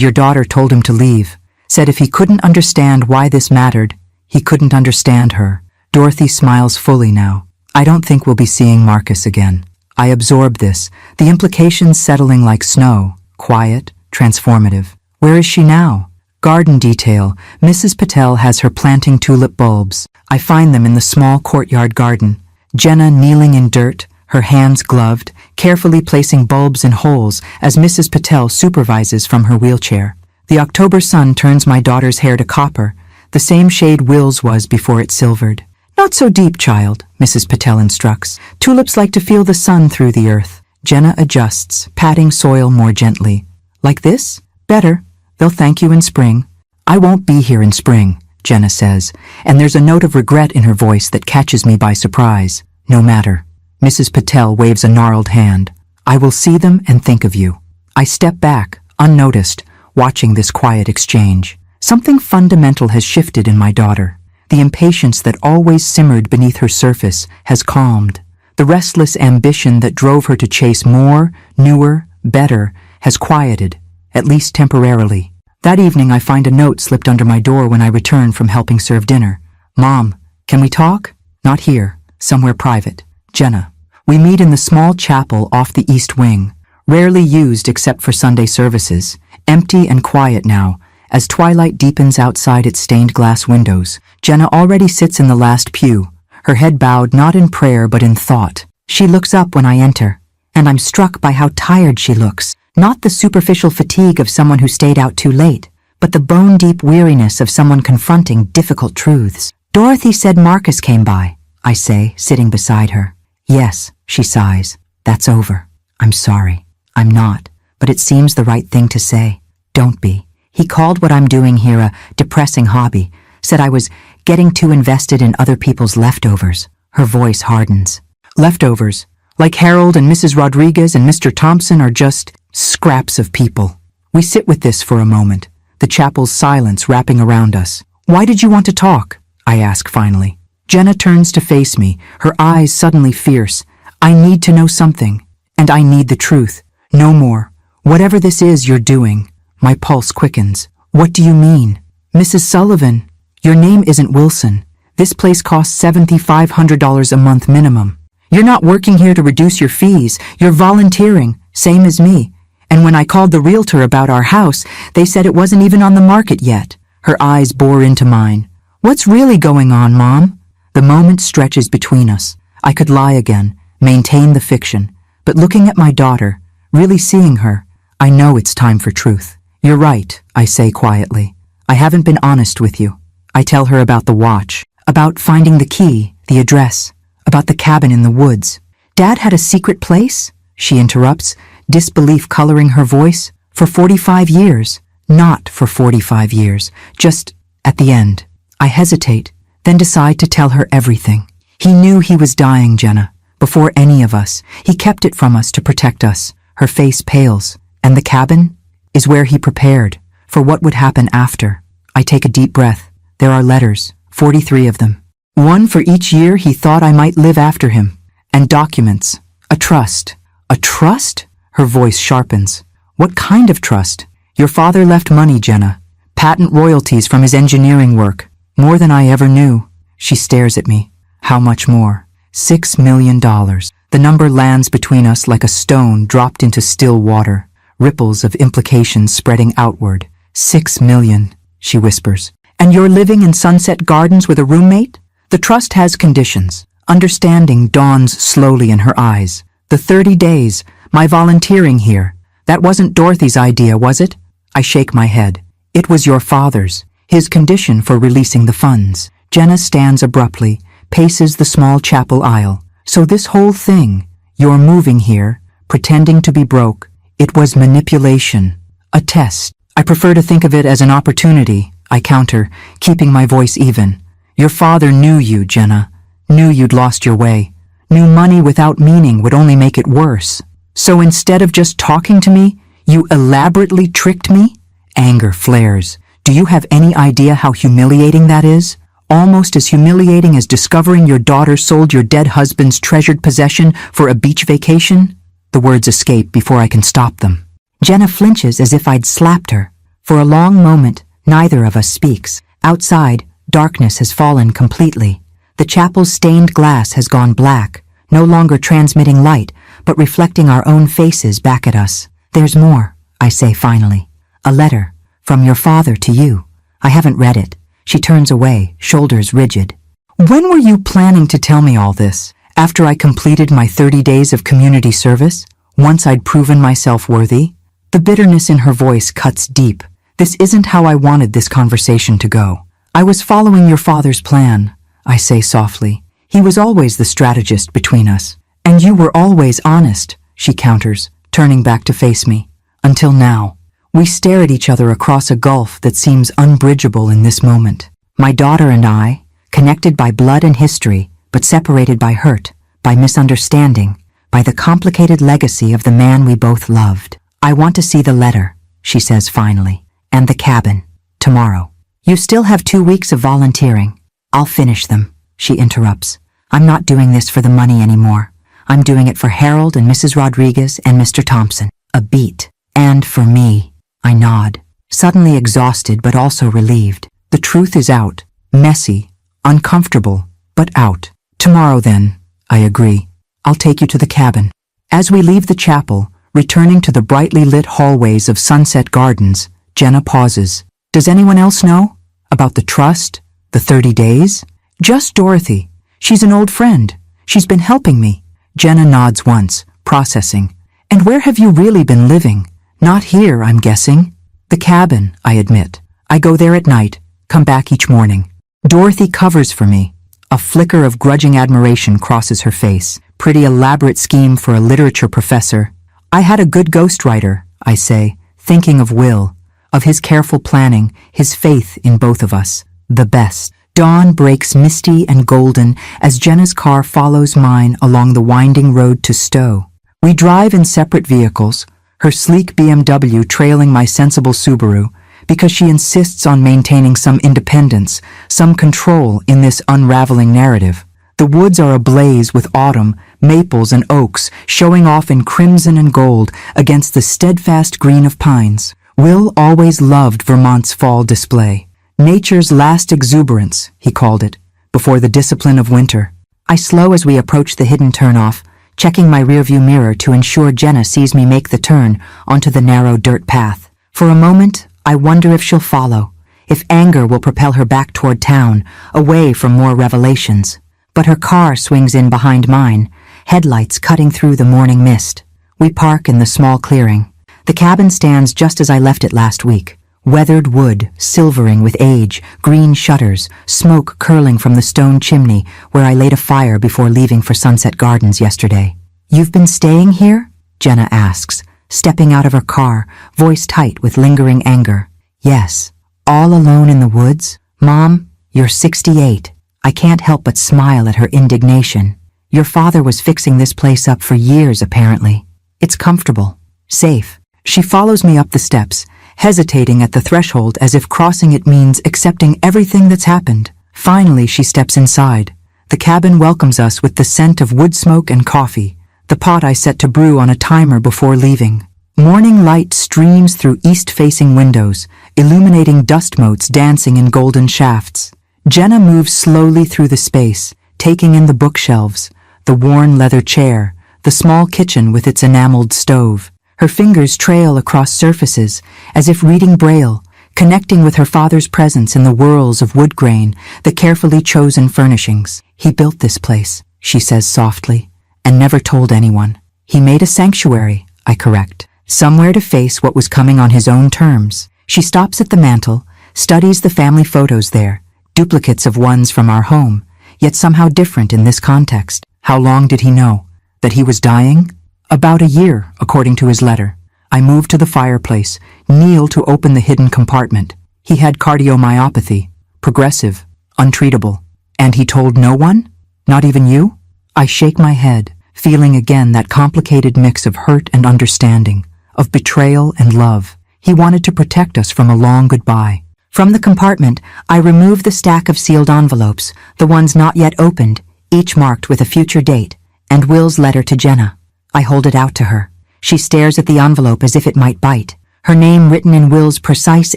your daughter told him to leave. Said if he couldn't understand why this mattered, he couldn't understand her. Dorothy smiles fully now. I don't think we'll be seeing Marcus again. I absorb this, the implications settling like snow, quiet, transformative. Where is she now? Garden detail. Mrs. Patel has her planting tulip bulbs. I find them in the small courtyard garden. Jenna kneeling in dirt, her hands gloved, carefully placing bulbs in holes as Mrs. Patel supervises from her wheelchair. The October sun turns my daughter's hair to copper, the same shade Will's was before it silvered. Not so deep, child, Mrs. Patel instructs. Tulips like to feel the sun through the earth. Jenna adjusts, patting soil more gently. Like this? Better. They'll thank you in spring. I won't be here in spring, Jenna says, and there's a note of regret in her voice that catches me by surprise. No matter. Mrs. Patel waves a gnarled hand. I will see them and think of you. I step back, unnoticed, watching this quiet exchange. Something fundamental has shifted in my daughter. The impatience that always simmered beneath her surface has calmed. The restless ambition that drove her to chase more, newer, better, has quieted, at least temporarily. That evening I find a note slipped under my door when I return from helping serve dinner. Mom, can we talk? Not here, somewhere private. Jenna. We meet in the small chapel off the east wing, rarely used except for Sunday services, empty and quiet now. As twilight deepens outside its stained glass windows, Jenna already sits in the last pew, her head bowed not in prayer but in thought. She looks up when I enter, and I'm struck by how tired she looks. Not the superficial fatigue of someone who stayed out too late, but the bone-deep weariness of someone confronting difficult truths. Dorothy said Marcus came by, I say, sitting beside her. Yes, she sighs. That's over. I'm sorry. I'm not, but it seems the right thing to say. Don't be. He called what I'm doing here a depressing hobby, said I was getting too invested in other people's leftovers. Her voice hardens. Leftovers, like Harold and Mrs. Rodriguez and Mr. Thompson, are just scraps of people. We sit with this for a moment, the chapel's silence wrapping around us. Why did you want to talk? I ask finally. Jenna turns to face me, her eyes suddenly fierce. I need to know something, and I need the truth. No more. Whatever this is you're doing. My pulse quickens. What do you mean? Mrs. Sullivan, your name isn't Wilson. This place costs $7,500 a month minimum. You're not working here to reduce your fees. You're volunteering, same as me. And when I called the realtor about our house, they said it wasn't even on the market yet. Her eyes bore into mine. What's really going on, Mom? The moment stretches between us. I could lie again, maintain the fiction. But looking at my daughter, really seeing her, I know it's time for truth. You're right, I say quietly. I haven't been honest with you. I tell her about the watch, about finding the key, the address, about the cabin in the woods. Dad had a secret place? She interrupts, disbelief coloring her voice. For 45 years. Not for 45 years. Just at the end. I hesitate, then decide to tell her everything. He knew he was dying, Jenna. Before any of us. He kept it from us to protect us. Her face pales. And the cabin? Is where he prepared for what would happen after. I take a deep breath. There are letters, 43 of them. One for each year he thought I might live after him. And documents. A trust. A trust? Her voice sharpens. What kind of trust? Your father left money, Jenna. Patent royalties from his engineering work. More than I ever knew. She stares at me. How much more? $6 million. The number lands between us like a stone dropped into still water. Ripples of implications spreading outward. 6 million, she whispers. And you're living in Sunset Gardens with a roommate? The trust has conditions. Understanding dawns slowly in her eyes. The 30 days, my volunteering here. That wasn't Dorothy's idea, was it? I shake my head. It was your father's. His condition for releasing the funds. Jenna stands abruptly, paces the small chapel aisle. So this whole thing, you're moving here, pretending to be broke, it was manipulation. A test. I prefer to think of it as an opportunity, I counter, keeping my voice even. Your father knew you, Jenna. Knew you'd lost your way. Knew money without meaning would only make it worse. So instead of just talking to me, you elaborately tricked me? Anger flares. Do you have any idea how humiliating that is? Almost as humiliating as discovering your daughter sold your dead husband's treasured possession for a beach vacation? The words escape before I can stop them. Jenna flinches as if I'd slapped her. For a long moment, neither of us speaks. Outside, darkness has fallen completely. The chapel's stained glass has gone black, no longer transmitting light, but reflecting our own faces back at us. There's more, I say finally. A letter, from your father to you. I haven't read it. She turns away, shoulders rigid. When were you planning to tell me all this? After I completed my 30 days of community service? Once I'd proven myself worthy? The bitterness in her voice cuts deep. This isn't how I wanted this conversation to go. I was following your father's plan. I say softly. He was always the strategist between us. And you were always honest, she counters, turning back to face me. Until now. We stare at each other across a gulf that seems unbridgeable in this moment. My daughter and I, connected by blood and history, but separated by hurt, by misunderstanding, by the complicated legacy of the man we both loved. I want to see the letter, she says finally, and the cabin, tomorrow. You still have 2 weeks of volunteering. I'll finish them, she interrupts. I'm not doing this for the money anymore. I'm doing it for Harold and Mrs. Rodriguez and Mr. Thompson. A beat. And for me. I nod, suddenly exhausted but also relieved. The truth is out. Messy. Uncomfortable. But out. Tomorrow then, I agree. I'll take you to the cabin. As we leave the chapel, returning to the brightly lit hallways of Sunset Gardens, Jenna pauses. Does anyone else know? About the trust? The 30 days? Just Dorothy. She's an old friend. She's been helping me. Jenna nods once, processing. And where have you really been living? Not here, I'm guessing. The cabin, I admit. I go there at night, come back each morning. Dorothy covers for me. A flicker of grudging admiration crosses her face. Pretty elaborate scheme for a literature professor. I had a good ghostwriter, I say, thinking of Will, of his careful planning, his faith in both of us. The best. Dawn breaks misty and golden as Jenna's car follows mine along the winding road to Stowe. We drive in separate vehicles, her sleek BMW trailing my sensible Subaru, because she insists on maintaining some independence, some control in this unraveling narrative. The woods are ablaze with autumn, maples and oaks showing off in crimson and gold against the steadfast green of pines. Will always loved Vermont's fall display. Nature's last exuberance, he called it, before the discipline of winter. I slow as we approach the hidden turnoff, checking my rearview mirror to ensure Jenna sees me make the turn onto the narrow dirt path. For a moment, I wonder if she'll follow, if anger will propel her back toward town, away from more revelations. But her car swings in behind mine, headlights cutting through the morning mist. We park in the small clearing. The cabin stands just as I left it last week. Weathered wood, silvering with age, green shutters, smoke curling from the stone chimney where I laid a fire before leaving for Sunset Gardens yesterday. You've been staying here? Jenna asks, stepping out of her car, voice tight with lingering anger. Yes. All alone in the woods? Mom, you're 68. I can't help but smile at her indignation. Your father was fixing this place up for years, apparently. It's comfortable. Safe. She follows me up the steps, hesitating at the threshold as if crossing it means accepting everything that's happened. Finally, she steps inside. The cabin welcomes us with the scent of wood smoke and coffee, the pot I set to brew on a timer before leaving. Morning light streams through east-facing windows, illuminating dust motes dancing in golden shafts. Jenna moves slowly through the space, taking in the bookshelves, the worn leather chair, the small kitchen with its enameled stove. Her fingers trail across surfaces, as if reading Braille, connecting with her father's presence in the whirls of wood grain, the carefully chosen furnishings. He built this place, she says softly, and never told anyone. He made a sanctuary, I correct, somewhere to face what was coming on his own terms. She stops at the mantel, studies the family photos there, duplicates of ones from our home, yet somehow different in this context. How long did he know? That he was dying? About a year, according to his letter. I move to the fireplace, kneel to open the hidden compartment. He had cardiomyopathy, progressive, untreatable. And he told no one? Not even you? I shake my head, feeling again that complicated mix of hurt and understanding, of betrayal and love. He wanted to protect us from a long goodbye. From the compartment, I remove the stack of sealed envelopes, the ones not yet opened, each marked with a future date, and Will's letter to Jenna. I hold it out to her. She stares at the envelope as if it might bite. Her name written in Will's precise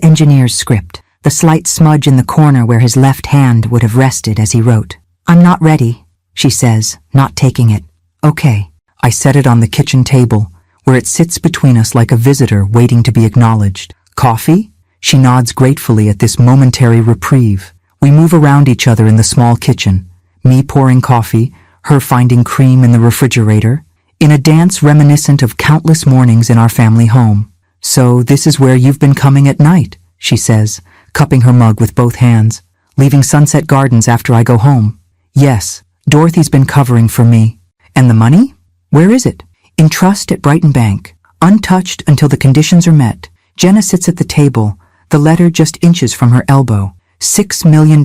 engineer's script, the slight smudge in the corner where his left hand would have rested as he wrote. I'm not ready, she says, not taking it. Okay. I set it on the kitchen table, where it sits between us like a visitor waiting to be acknowledged. Coffee? She nods gratefully at this momentary reprieve. We move around each other in the small kitchen, me pouring coffee, her finding cream in the refrigerator, in a dance reminiscent of countless mornings in our family home. So this is where you've been coming at night, she says, cupping her mug with both hands. leaving Sunset Gardens after I go home. Yes, Dorothy's been covering for me. And the money? Where is it? In trust at Brighton Bank, untouched until the conditions are met. Jenna sits at the table, the letter just inches from her elbow. $6 million.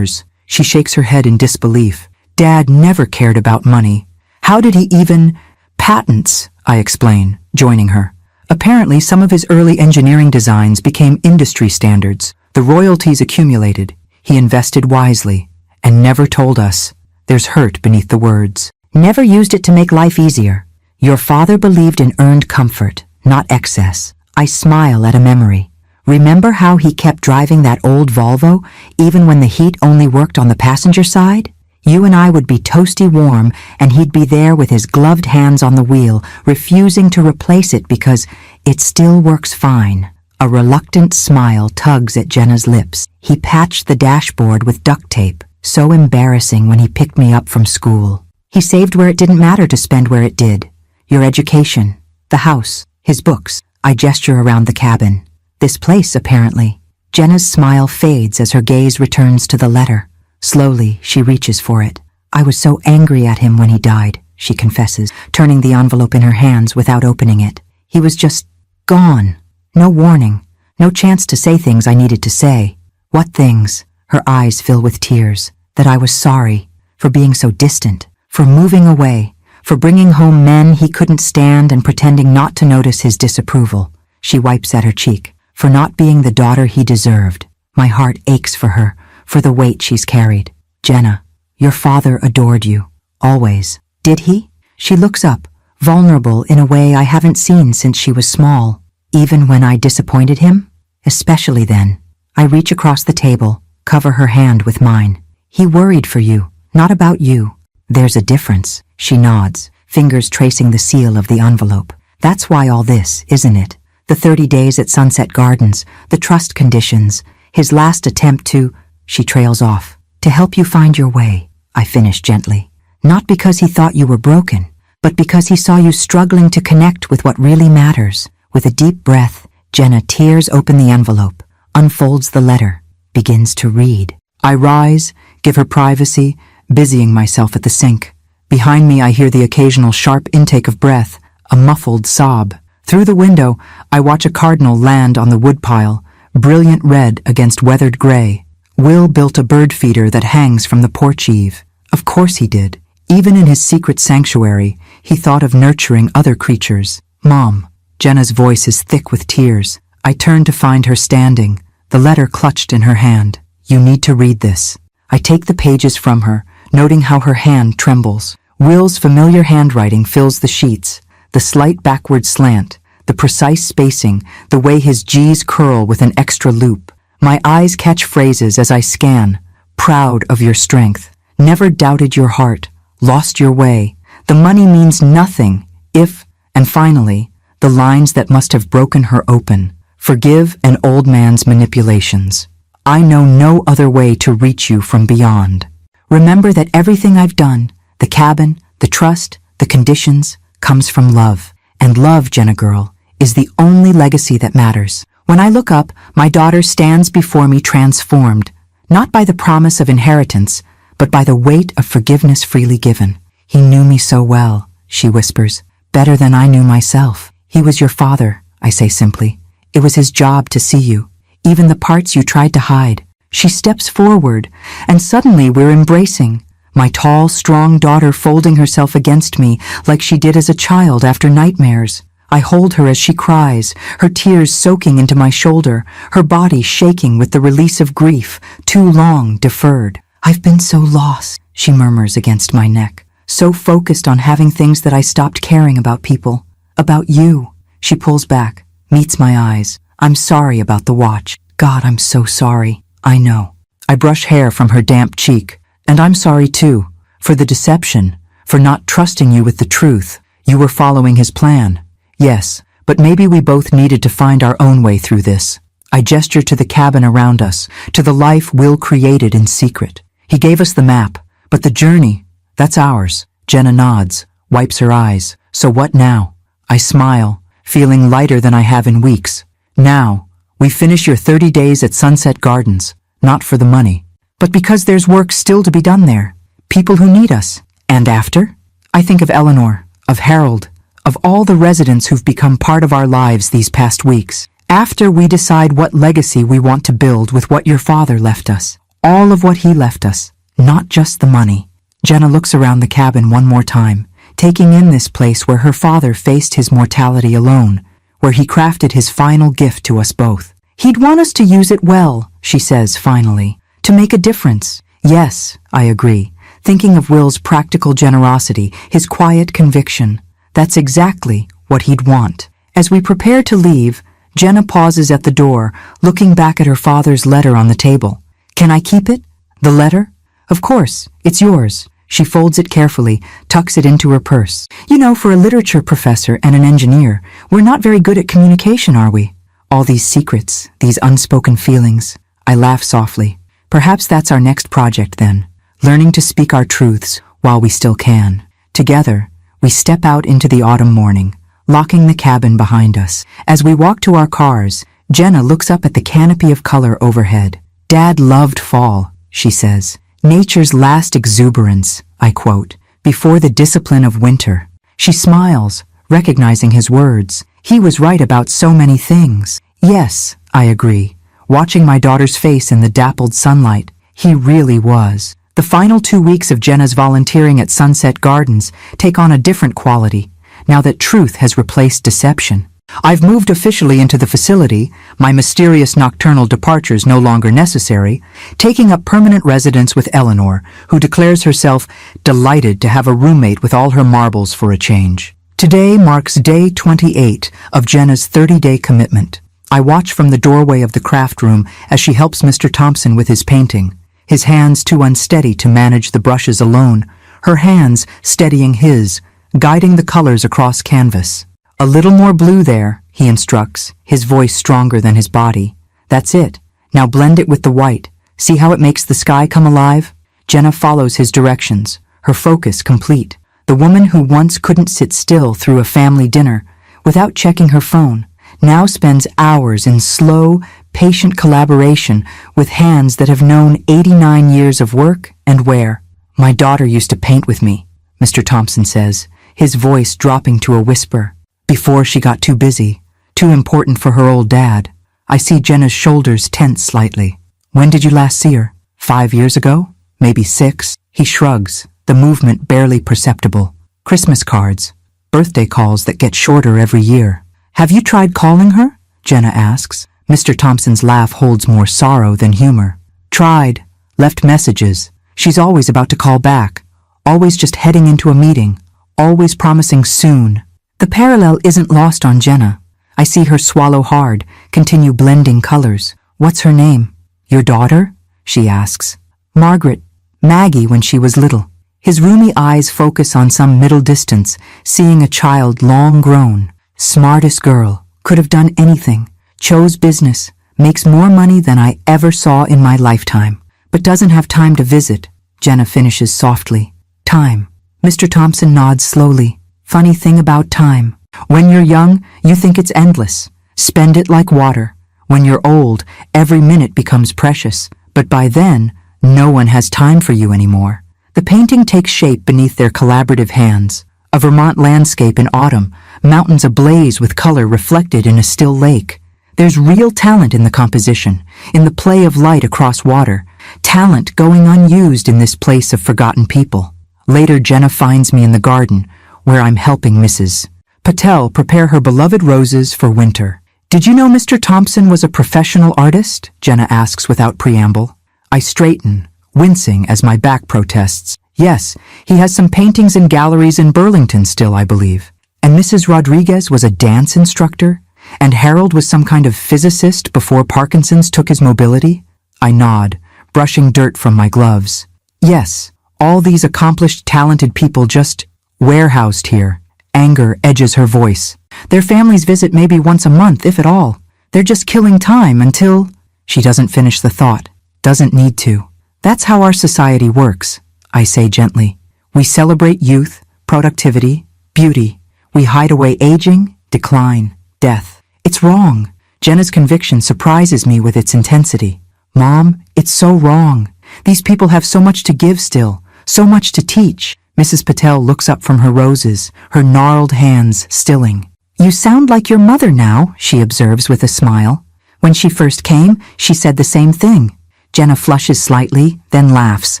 She shakes her head in disbelief. Dad never cared about money. How did he even... Patents, I explain, joining her. Apparently, some of his early engineering designs became industry standards. The royalties accumulated. He invested wisely and never told us. There's hurt beneath the words. Never used it to make life easier. Your father believed in earned comfort, not excess. I smile at a memory. Remember how he kept driving that old Volvo, even when the heat only worked on the passenger side? You and I would be toasty warm, and he'd be there with his gloved hands on the wheel, refusing to replace it because it still works fine. A reluctant smile tugs at Jenna's lips. He patched the dashboard with duct tape, so embarrassing when he picked me up from school. He saved where it didn't matter to spend where it did. Your education, the house, his books. I gesture around the cabin. This place, apparently. Jenna's smile fades as her gaze returns to the letter. Slowly, she reaches for it. I was so angry at him when he died, she confesses, turning the envelope in her hands without opening it. He was just gone. No warning. No chance to say things I needed to say. What things? Her eyes fill with tears. That I was sorry. For being so distant. For moving away. For bringing home men he couldn't stand and pretending not to notice his disapproval. She wipes at her cheek. For not being the daughter he deserved. My heart aches for her, for the weight she's carried. Jenna, your father adored you. Always. Did he? She looks up, vulnerable in a way I haven't seen since she was small. Even when I disappointed him? Especially then. I reach across the table, cover her hand with mine. He worried for you, not about you. There's a difference. She nods, fingers tracing the seal of the envelope. That's why all this, isn't it? The 30 days at Sunset Gardens, the trust conditions, his last attempt to... She trails off. To help you find your way, I finish gently. Not because he thought you were broken, but because he saw you struggling to connect with what really matters. With a deep breath, Jenna tears open the envelope, unfolds the letter, begins to read. I rise, give her privacy, busying myself at the sink. Behind me I hear the occasional sharp intake of breath, a muffled sob. Through the window, I watch a cardinal land on the woodpile, brilliant red against weathered gray. Will built a bird feeder that hangs from the porch eave. Of course he did. Even in his secret sanctuary, he thought of nurturing other creatures. Mom. Jenna's voice is thick with tears. I turn to find her standing, the letter clutched in her hand. You need to read this. I take the pages from her, noting how her hand trembles. Will's familiar handwriting fills the sheets, the slight backward slant, the precise spacing, the way his G's curl with an extra loop. My eyes catch phrases as I scan. Proud of your strength. Never doubted your heart. Lost your way. The money means nothing if, and finally, the lines that must have broken her open. Forgive an old man's manipulations. I know no other way to reach you from beyond. Remember that everything I've done, the cabin, the trust, the conditions, comes from love. And love, Jenna girl, is the only legacy that matters. When I look up, my daughter stands before me transformed, not by the promise of inheritance, but by the weight of forgiveness freely given. He knew me so well, she whispers, better than I knew myself. He was your father, I say simply. It was his job to see you, even the parts you tried to hide. She steps forward, and suddenly we're embracing, my tall, strong daughter folding herself against me like she did as a child after nightmares. I hold her as she cries, her tears soaking into my shoulder, her body shaking with the release of grief, too long deferred. I've been so lost, she murmurs against my neck, so focused on having things that I stopped caring about people. About you. She pulls back, meets my eyes. I'm sorry about the watch. God, I'm so sorry. I know. I brush hair from her damp cheek. And I'm sorry too, for the deception, for not trusting you with the truth. You were following his plan. Yes, but maybe we both needed to find our own way through this. I gesture to the cabin around us, to the life Will created in secret. He gave us the map, but the journey, that's ours. Jenna nods, wipes her eyes. So what now? I smile, feeling lighter than I have in weeks. Now, we finish your 30 days at Sunset Gardens, not for the money, but because there's work still to be done there. People who need us. And after? I think of Eleanor, of Harold, of all the residents who've become part of our lives these past weeks. After we decide what legacy we want to build with what your father left us. All of what he left us, not just the money. Jenna looks around the cabin one more time, taking in this place where her father faced his mortality alone, where he crafted his final gift to us both. He'd want us to use it well, she says finally, to make a difference. Yes, I agree, thinking of Will's practical generosity, his quiet conviction. That's exactly what he'd want. As we prepare to leave, Jenna pauses at the door, looking back at her father's letter on the table. Can I keep it? The letter? Of course, it's yours. She folds it carefully, tucks it into her purse. You know, for a literature professor and an engineer, we're not very good at communication, are we? All these secrets, these unspoken feelings. I laugh softly. Perhaps that's our next project then, learning to speak our truths while we still can. Together, we step out into the autumn morning, locking the cabin behind us. As we walk to our cars, Jenna looks up at the canopy of color overhead. Dad loved fall, she says. Nature's last exuberance, I quote, before the discipline of winter. She smiles, recognizing his words. He was right about so many things. Yes, I agree. Watching my daughter's face in the dappled sunlight, he really was. The final 2 weeks of Jenna's volunteering at Sunset Gardens take on a different quality, now that truth has replaced deception. I've moved officially into the facility, my mysterious nocturnal departures no longer necessary, taking up permanent residence with Eleanor, who declares herself delighted to have a roommate with all her marbles for a change. Today marks day 28 of Jenna's 30-day commitment. I watch from the doorway of the craft room as she helps Mr. Thompson with his painting, his hands too unsteady to manage the brushes alone, her hands steadying his, guiding the colors across canvas. A little more blue there, he instructs, his voice stronger than his body. That's it. Now blend it with the white. See how it makes the sky come alive? Jenna follows his directions, her focus complete. The woman who once couldn't sit still through a family dinner without checking her phone now spends hours in slow, patient collaboration with hands that have known 89 years of work and wear. My daughter used to paint with me, Mr. Thompson says, his voice dropping to a whisper. Before she got too busy, too important for her old dad. I see Jenna's shoulders tense slightly. When did you last see her? 5 years ago? Maybe 6? He shrugs, the movement barely perceptible. Christmas cards, birthday calls that get shorter every year. Have you tried calling her? Jenna asks. Mr. Thompson's laugh holds more sorrow than humor. Tried, left messages. She's always about to call back, always just heading into a meeting, always promising soon. The parallel isn't lost on Jenna. I see her swallow hard, continue blending colors. What's her name? Your daughter? She asks. Margaret. Maggie when she was little. His roomy eyes focus on some middle distance, seeing a child long grown. Smartest girl. Could have done anything. Chose business. Makes more money than I ever saw in my lifetime. But doesn't have time to visit. Jenna finishes softly. Time. Mr. Thompson nods slowly. Funny thing about time. When you're young, you think it's endless. Spend it like water. When you're old, every minute becomes precious. But by then, no one has time for you anymore. The painting takes shape beneath their collaborative hands. A Vermont landscape in autumn, mountains ablaze with color reflected in a still lake. There's real talent in the composition, in the play of light across water. Talent going unused in this place of forgotten people. Later, Jenna finds me in the garden, where I'm helping Mrs. Patel prepare her beloved roses for winter. Did you know Mr. Thompson was a professional artist? Jenna asks without preamble. I straighten, wincing as my back protests. Yes, he has some paintings in galleries in Burlington still, I believe. And Mrs. Rodriguez was a dance instructor? And Harold was some kind of physicist before Parkinson's took his mobility? I nod, brushing dirt from my gloves. Yes, all these accomplished, talented people just warehoused here. Anger edges her voice. Their families visit maybe once a month, if at all. They're just killing time until... She doesn't finish the thought. Doesn't need to. That's how our society works, I say gently. We celebrate youth, productivity, beauty. We hide away aging, decline, death. It's wrong. Jenna's conviction surprises me with its intensity. Mom, it's so wrong. These people have so much to give still, so much to teach. Mrs. Patel looks up from her roses, her gnarled hands stilling. You sound like your mother now, she observes with a smile. When she first came, she said the same thing. Jenna flushes slightly, then laughs.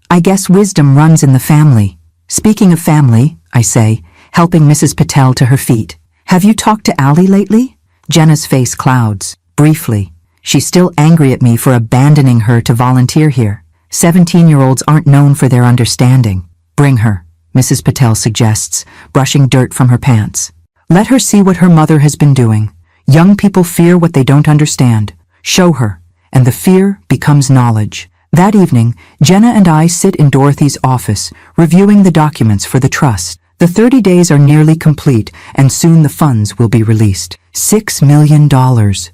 I guess wisdom runs in the family. Speaking of family, I say, helping Mrs. Patel to her feet. Have you talked to Allie lately? Jenna's face clouds, briefly. She's still angry at me for abandoning her to volunteer here. 17-year-olds aren't known for their understanding. Bring her, Mrs. Patel suggests, brushing dirt from her pants. Let her see what her mother has been doing. Young people fear what they don't understand. Show her, and the fear becomes knowledge. That evening, Jenna and I sit in Dorothy's office, reviewing the documents for the trust. The 30 days are nearly complete, and soon the funds will be released. $6 million,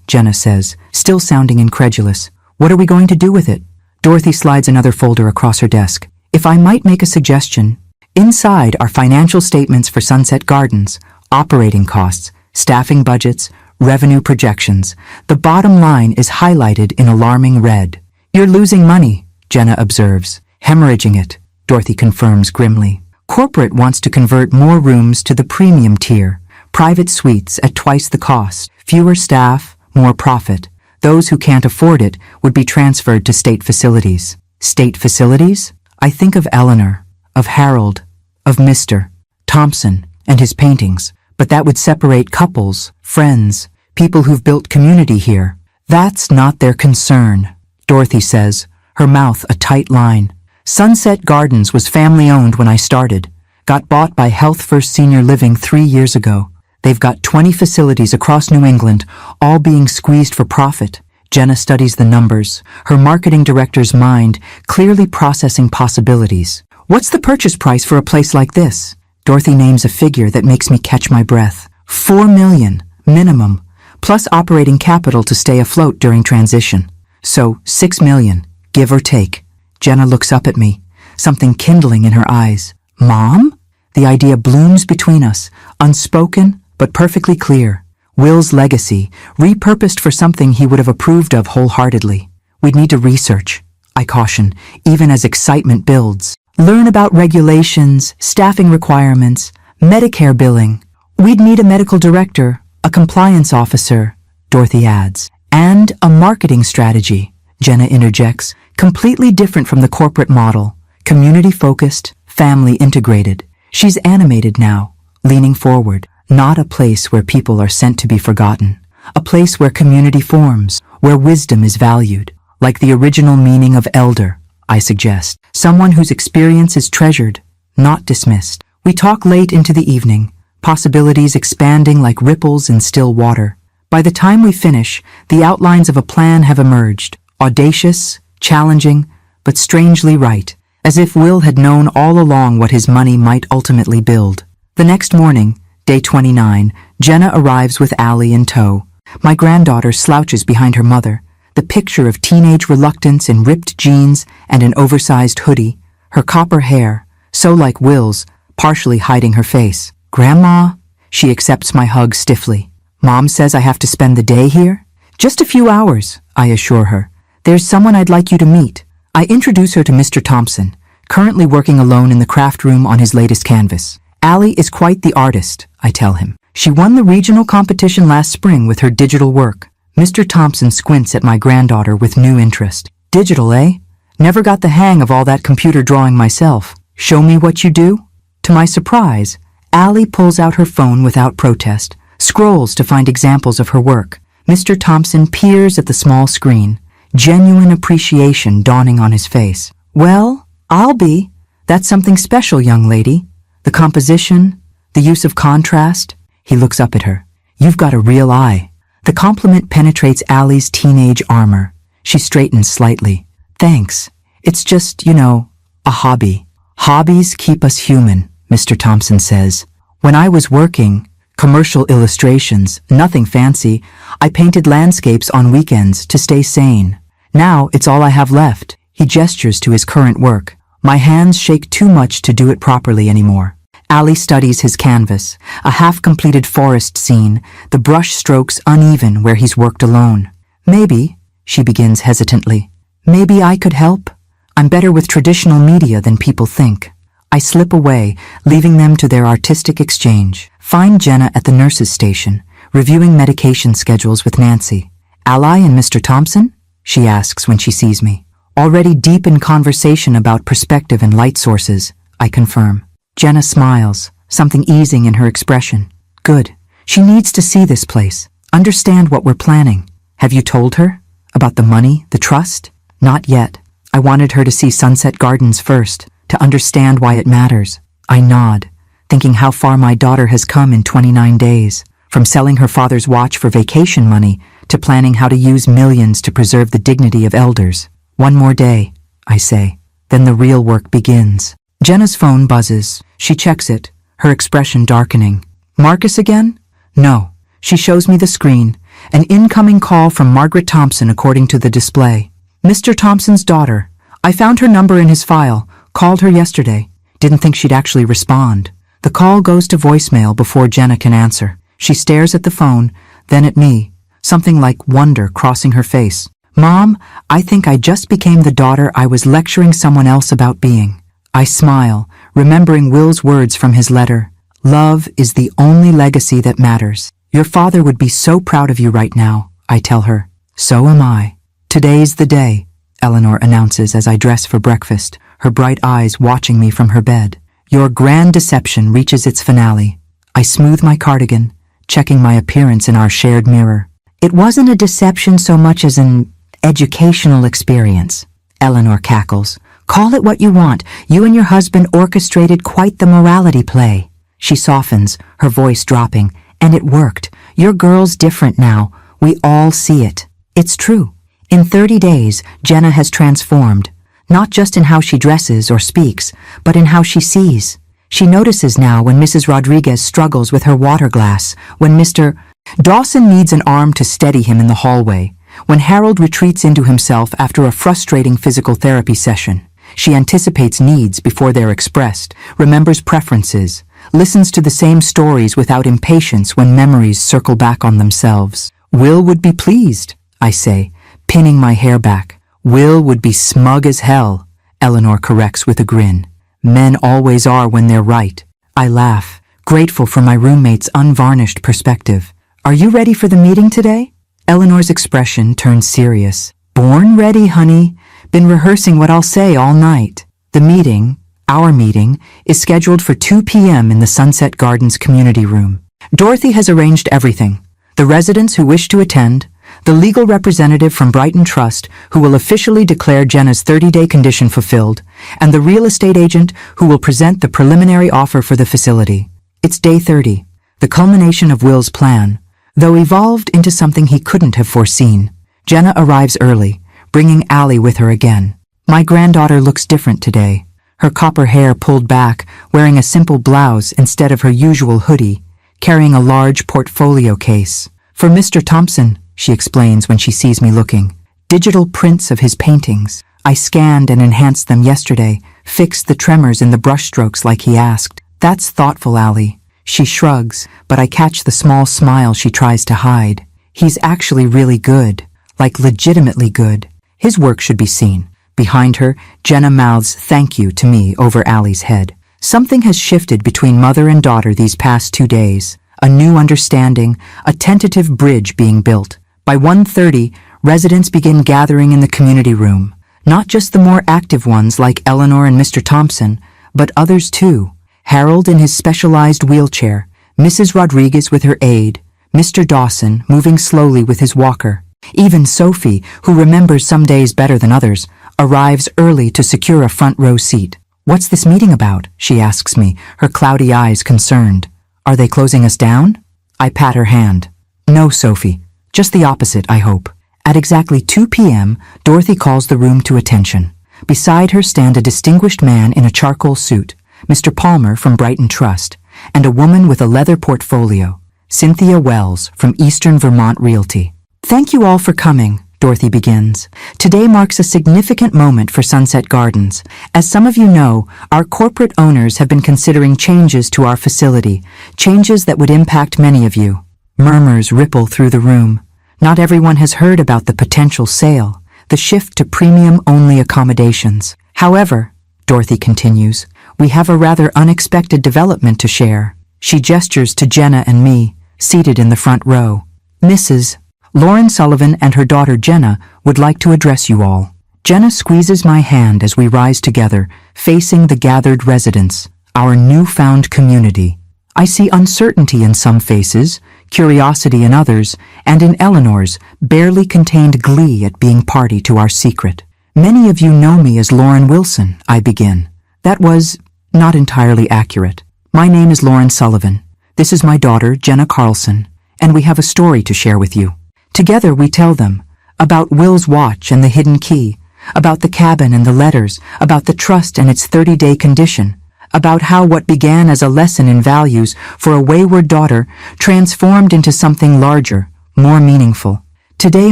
Jenna says, still sounding incredulous. What are we going to do with it? Dorothy slides another folder across her desk. If I might make a suggestion, inside are financial statements for Sunset Gardens, operating costs, staffing budgets, revenue projections. The bottom line is highlighted in alarming red. You're losing money, Jenna observes. Hemorrhaging it, Dorothy confirms grimly. Corporate wants to convert more rooms to the premium tier. Private suites at twice the cost. Fewer staff, more profit. Those who can't afford it would be transferred to state facilities. State facilities? I think of Eleanor, of Harold, of Mr. Thompson and his paintings. But that would separate couples, friends, people who've built community here. That's not their concern, Dorothy says, her mouth a tight line. Sunset Gardens was family-owned when I started. Got bought by Health First Senior Living 3 years ago. They've got 20 facilities across New England, all being squeezed for profit. Jenna studies the numbers, her marketing director's mind clearly processing possibilities. What's the purchase price for a place like this? Dorothy names a figure that makes me catch my breath. $4 million, minimum, plus operating capital to stay afloat during transition. So, $6 million, give or take. Jenna looks up at me, something kindling in her eyes. Mom? The idea blooms between us, unspoken but perfectly clear. Will's legacy, repurposed for something he would have approved of wholeheartedly. We'd need to research, I caution, even as excitement builds. Learn about regulations, staffing requirements, Medicare billing. We'd need a medical director, a compliance officer, Dorothy adds, and a marketing strategy, Jenna interjects, completely different from the corporate model, community-focused, family-integrated. She's animated now, leaning forward, not a place where people are sent to be forgotten, a place where community forms, where wisdom is valued, like the original meaning of elder, I suggest. Someone whose experience is treasured, not dismissed. We talk late into the evening, possibilities expanding like ripples in still water. By the time we finish, the outlines of a plan have emerged, audacious, challenging, but strangely right, as if Will had known all along what his money might ultimately build. The next morning, day 29, Jenna arrives with Allie in tow. My granddaughter slouches behind her mother, the picture of teenage reluctance in ripped jeans and an oversized hoodie, her copper hair, so like Will's, partially hiding her face. Grandma? She accepts my hug stiffly. Mom says I have to spend the day here? Just a few hours, I assure her. There's someone I'd like you to meet. I introduce her to Mr. Thompson, currently working alone in the craft room on his latest canvas. Allie is quite the artist, I tell him. She won the regional competition last spring with her digital work. Mr. Thompson squints at my granddaughter with new interest. Digital, eh? Never got the hang of all that computer drawing myself. Show me what you do? To my surprise, Allie pulls out her phone without protest, scrolls to find examples of her work. Mr. Thompson peers at the small screen, genuine appreciation dawning on his face. Well, I'll be. That's something special, young lady. The composition, the use of contrast. He looks up at her. You've got a real eye. The compliment penetrates Allie's teenage armor. She straightens slightly. Thanks. It's just, a hobby. Hobbies keep us human, Mr. Thompson says. When I was working, commercial illustrations, nothing fancy, I painted landscapes on weekends to stay sane. Now it's all I have left. He gestures to his current work. My hands shake too much to do it properly anymore. Allie studies his canvas, a half-completed forest scene, the brush strokes uneven where he's worked alone. Maybe, she begins hesitantly, maybe I could help? I'm better with traditional media than people think. I slip away, leaving them to their artistic exchange. Find Jenna at the nurse's station, reviewing medication schedules with Nancy. Ally and Mr. Thompson? She asks when she sees me. Already deep in conversation about perspective and light sources, I confirm. Jenna smiles, something easing in her expression. Good. She needs to see this place, understand what we're planning. Have you told her? About the money, the trust? Not yet. I wanted her to see Sunset Gardens first, to understand why it matters. I nod, thinking how far my daughter has come in 29 days, from selling her father's watch for vacation money to planning how to use millions to preserve the dignity of elders. One more day, I say. Then the real work begins. Jenna's phone buzzes. She checks it, her expression darkening. Marcus again? No. She shows me the screen. An incoming call from Margaret Thompson according to the display. Mr. Thompson's daughter. I found her number in his file. Called her yesterday. Didn't think she'd actually respond. The call goes to voicemail before Jenna can answer. She stares at the phone, then at me. Something like wonder crossing her face. Mom, I think I just became the daughter I was lecturing someone else about being. I smile, remembering Will's words from his letter. Love is the only legacy that matters. Your father would be so proud of you right now, I tell her. So am I. Today's the day, Eleanor announces as I dress for breakfast, her bright eyes watching me from her bed. Your grand deception reaches its finale. I smooth my cardigan, checking my appearance in our shared mirror. It wasn't a deception so much as an educational experience, Eleanor cackles. Call it what you want. You and your husband orchestrated quite the morality play. She softens, her voice dropping. And it worked. Your girl's different now. We all see it. It's true. In 30 days, Jenna has transformed. Not just in how she dresses or speaks, but in how she sees. She notices now when Mrs. Rodriguez struggles with her water glass, when Mr. Dawson needs an arm to steady him in the hallway, when Harold retreats into himself after a frustrating physical therapy session. She anticipates needs before they're expressed, remembers preferences, listens to the same stories without impatience when memories circle back on themselves. Will would be pleased, I say, pinning my hair back. Will would be smug as hell, Eleanor corrects with a grin. Men always are when they're right. I laugh, grateful for my roommate's unvarnished perspective. Are you ready for the meeting today? Eleanor's expression turns serious. Born ready, honey. Been rehearsing what I'll say all night. The meeting, our meeting, is scheduled for 2 p.m. in the Sunset Gardens community room. Dorothy has arranged everything. The residents who wish to attend, the legal representative from Brighton Trust who will officially declare Jenna's 30-day condition fulfilled, and the real estate agent who will present the preliminary offer for the facility. It's day 30, the culmination of Will's plan, though evolved into something he couldn't have foreseen. Jenna arrives early, bringing Allie with her again. My granddaughter looks different today. Her copper hair pulled back, wearing a simple blouse instead of her usual hoodie, carrying a large portfolio case. For Mr. Thompson, she explains when she sees me looking. Digital prints of his paintings. I scanned and enhanced them yesterday, fixed the tremors in the brushstrokes like he asked. That's thoughtful, Allie. She shrugs, but I catch the small smile she tries to hide. He's actually really good, like legitimately good. His work should be seen. Behind her, Jenna mouths thank you to me over Allie's head. Something has shifted between mother and daughter these past 2 days. A new understanding, a tentative bridge being built. By 1:30, residents begin gathering in the community room. Not just the more active ones like Eleanor and Mr. Thompson, but others too. Harold in his specialized wheelchair, Mrs. Rodriguez with her aide, Mr. Dawson moving slowly with his walker. Even Sophie, who remembers some days better than others, arrives early to secure a front row seat. What's this meeting about? She asks me, her cloudy eyes concerned. Are they closing us down? I pat her hand. No, Sophie. Just the opposite, I hope. At exactly 2 p.m., Dorothy calls the room to attention. Beside her stand a distinguished man in a charcoal suit, Mr. Palmer from Brighton Trust, and a woman with a leather portfolio, Cynthia Wells from Eastern Vermont Realty. Thank you all for coming, Dorothy begins. Today marks a significant moment for Sunset Gardens. As some of you know, our corporate owners have been considering changes to our facility, changes that would impact many of you. Murmurs ripple through the room. Not everyone has heard about the potential sale, the shift to premium-only accommodations. However, Dorothy continues, we have a rather unexpected development to share. She gestures to Jenna and me, seated in the front row. Mrs. Lauren Sullivan and her daughter Jenna would like to address you all. Jenna squeezes my hand as we rise together, facing the gathered residents, our newfound community. I see uncertainty in some faces, curiosity in others, and in Eleanor's barely contained glee at being party to our secret. Many of you know me as Lauren Wilson, I begin. That was not entirely accurate. My name is Lauren Sullivan. This is my daughter, Jenna Carlson, and we have a story to share with you. Together we tell them about Will's watch and the hidden key, about the cabin and the letters, about the trust and its 30-day condition, about how what began as a lesson in values for a wayward daughter transformed into something larger, more meaningful. Today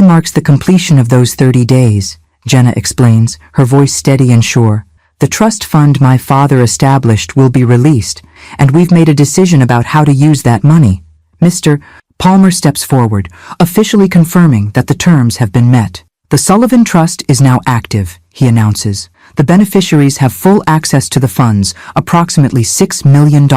marks the completion of those 30 days, Jenna explains, her voice steady and sure. The trust fund my father established will be released, and we've made a decision about how to use that money. Mr. Palmer steps forward, officially confirming that the terms have been met. The Sullivan Trust is now active, he announces. The beneficiaries have full access to the funds, approximately $6 million.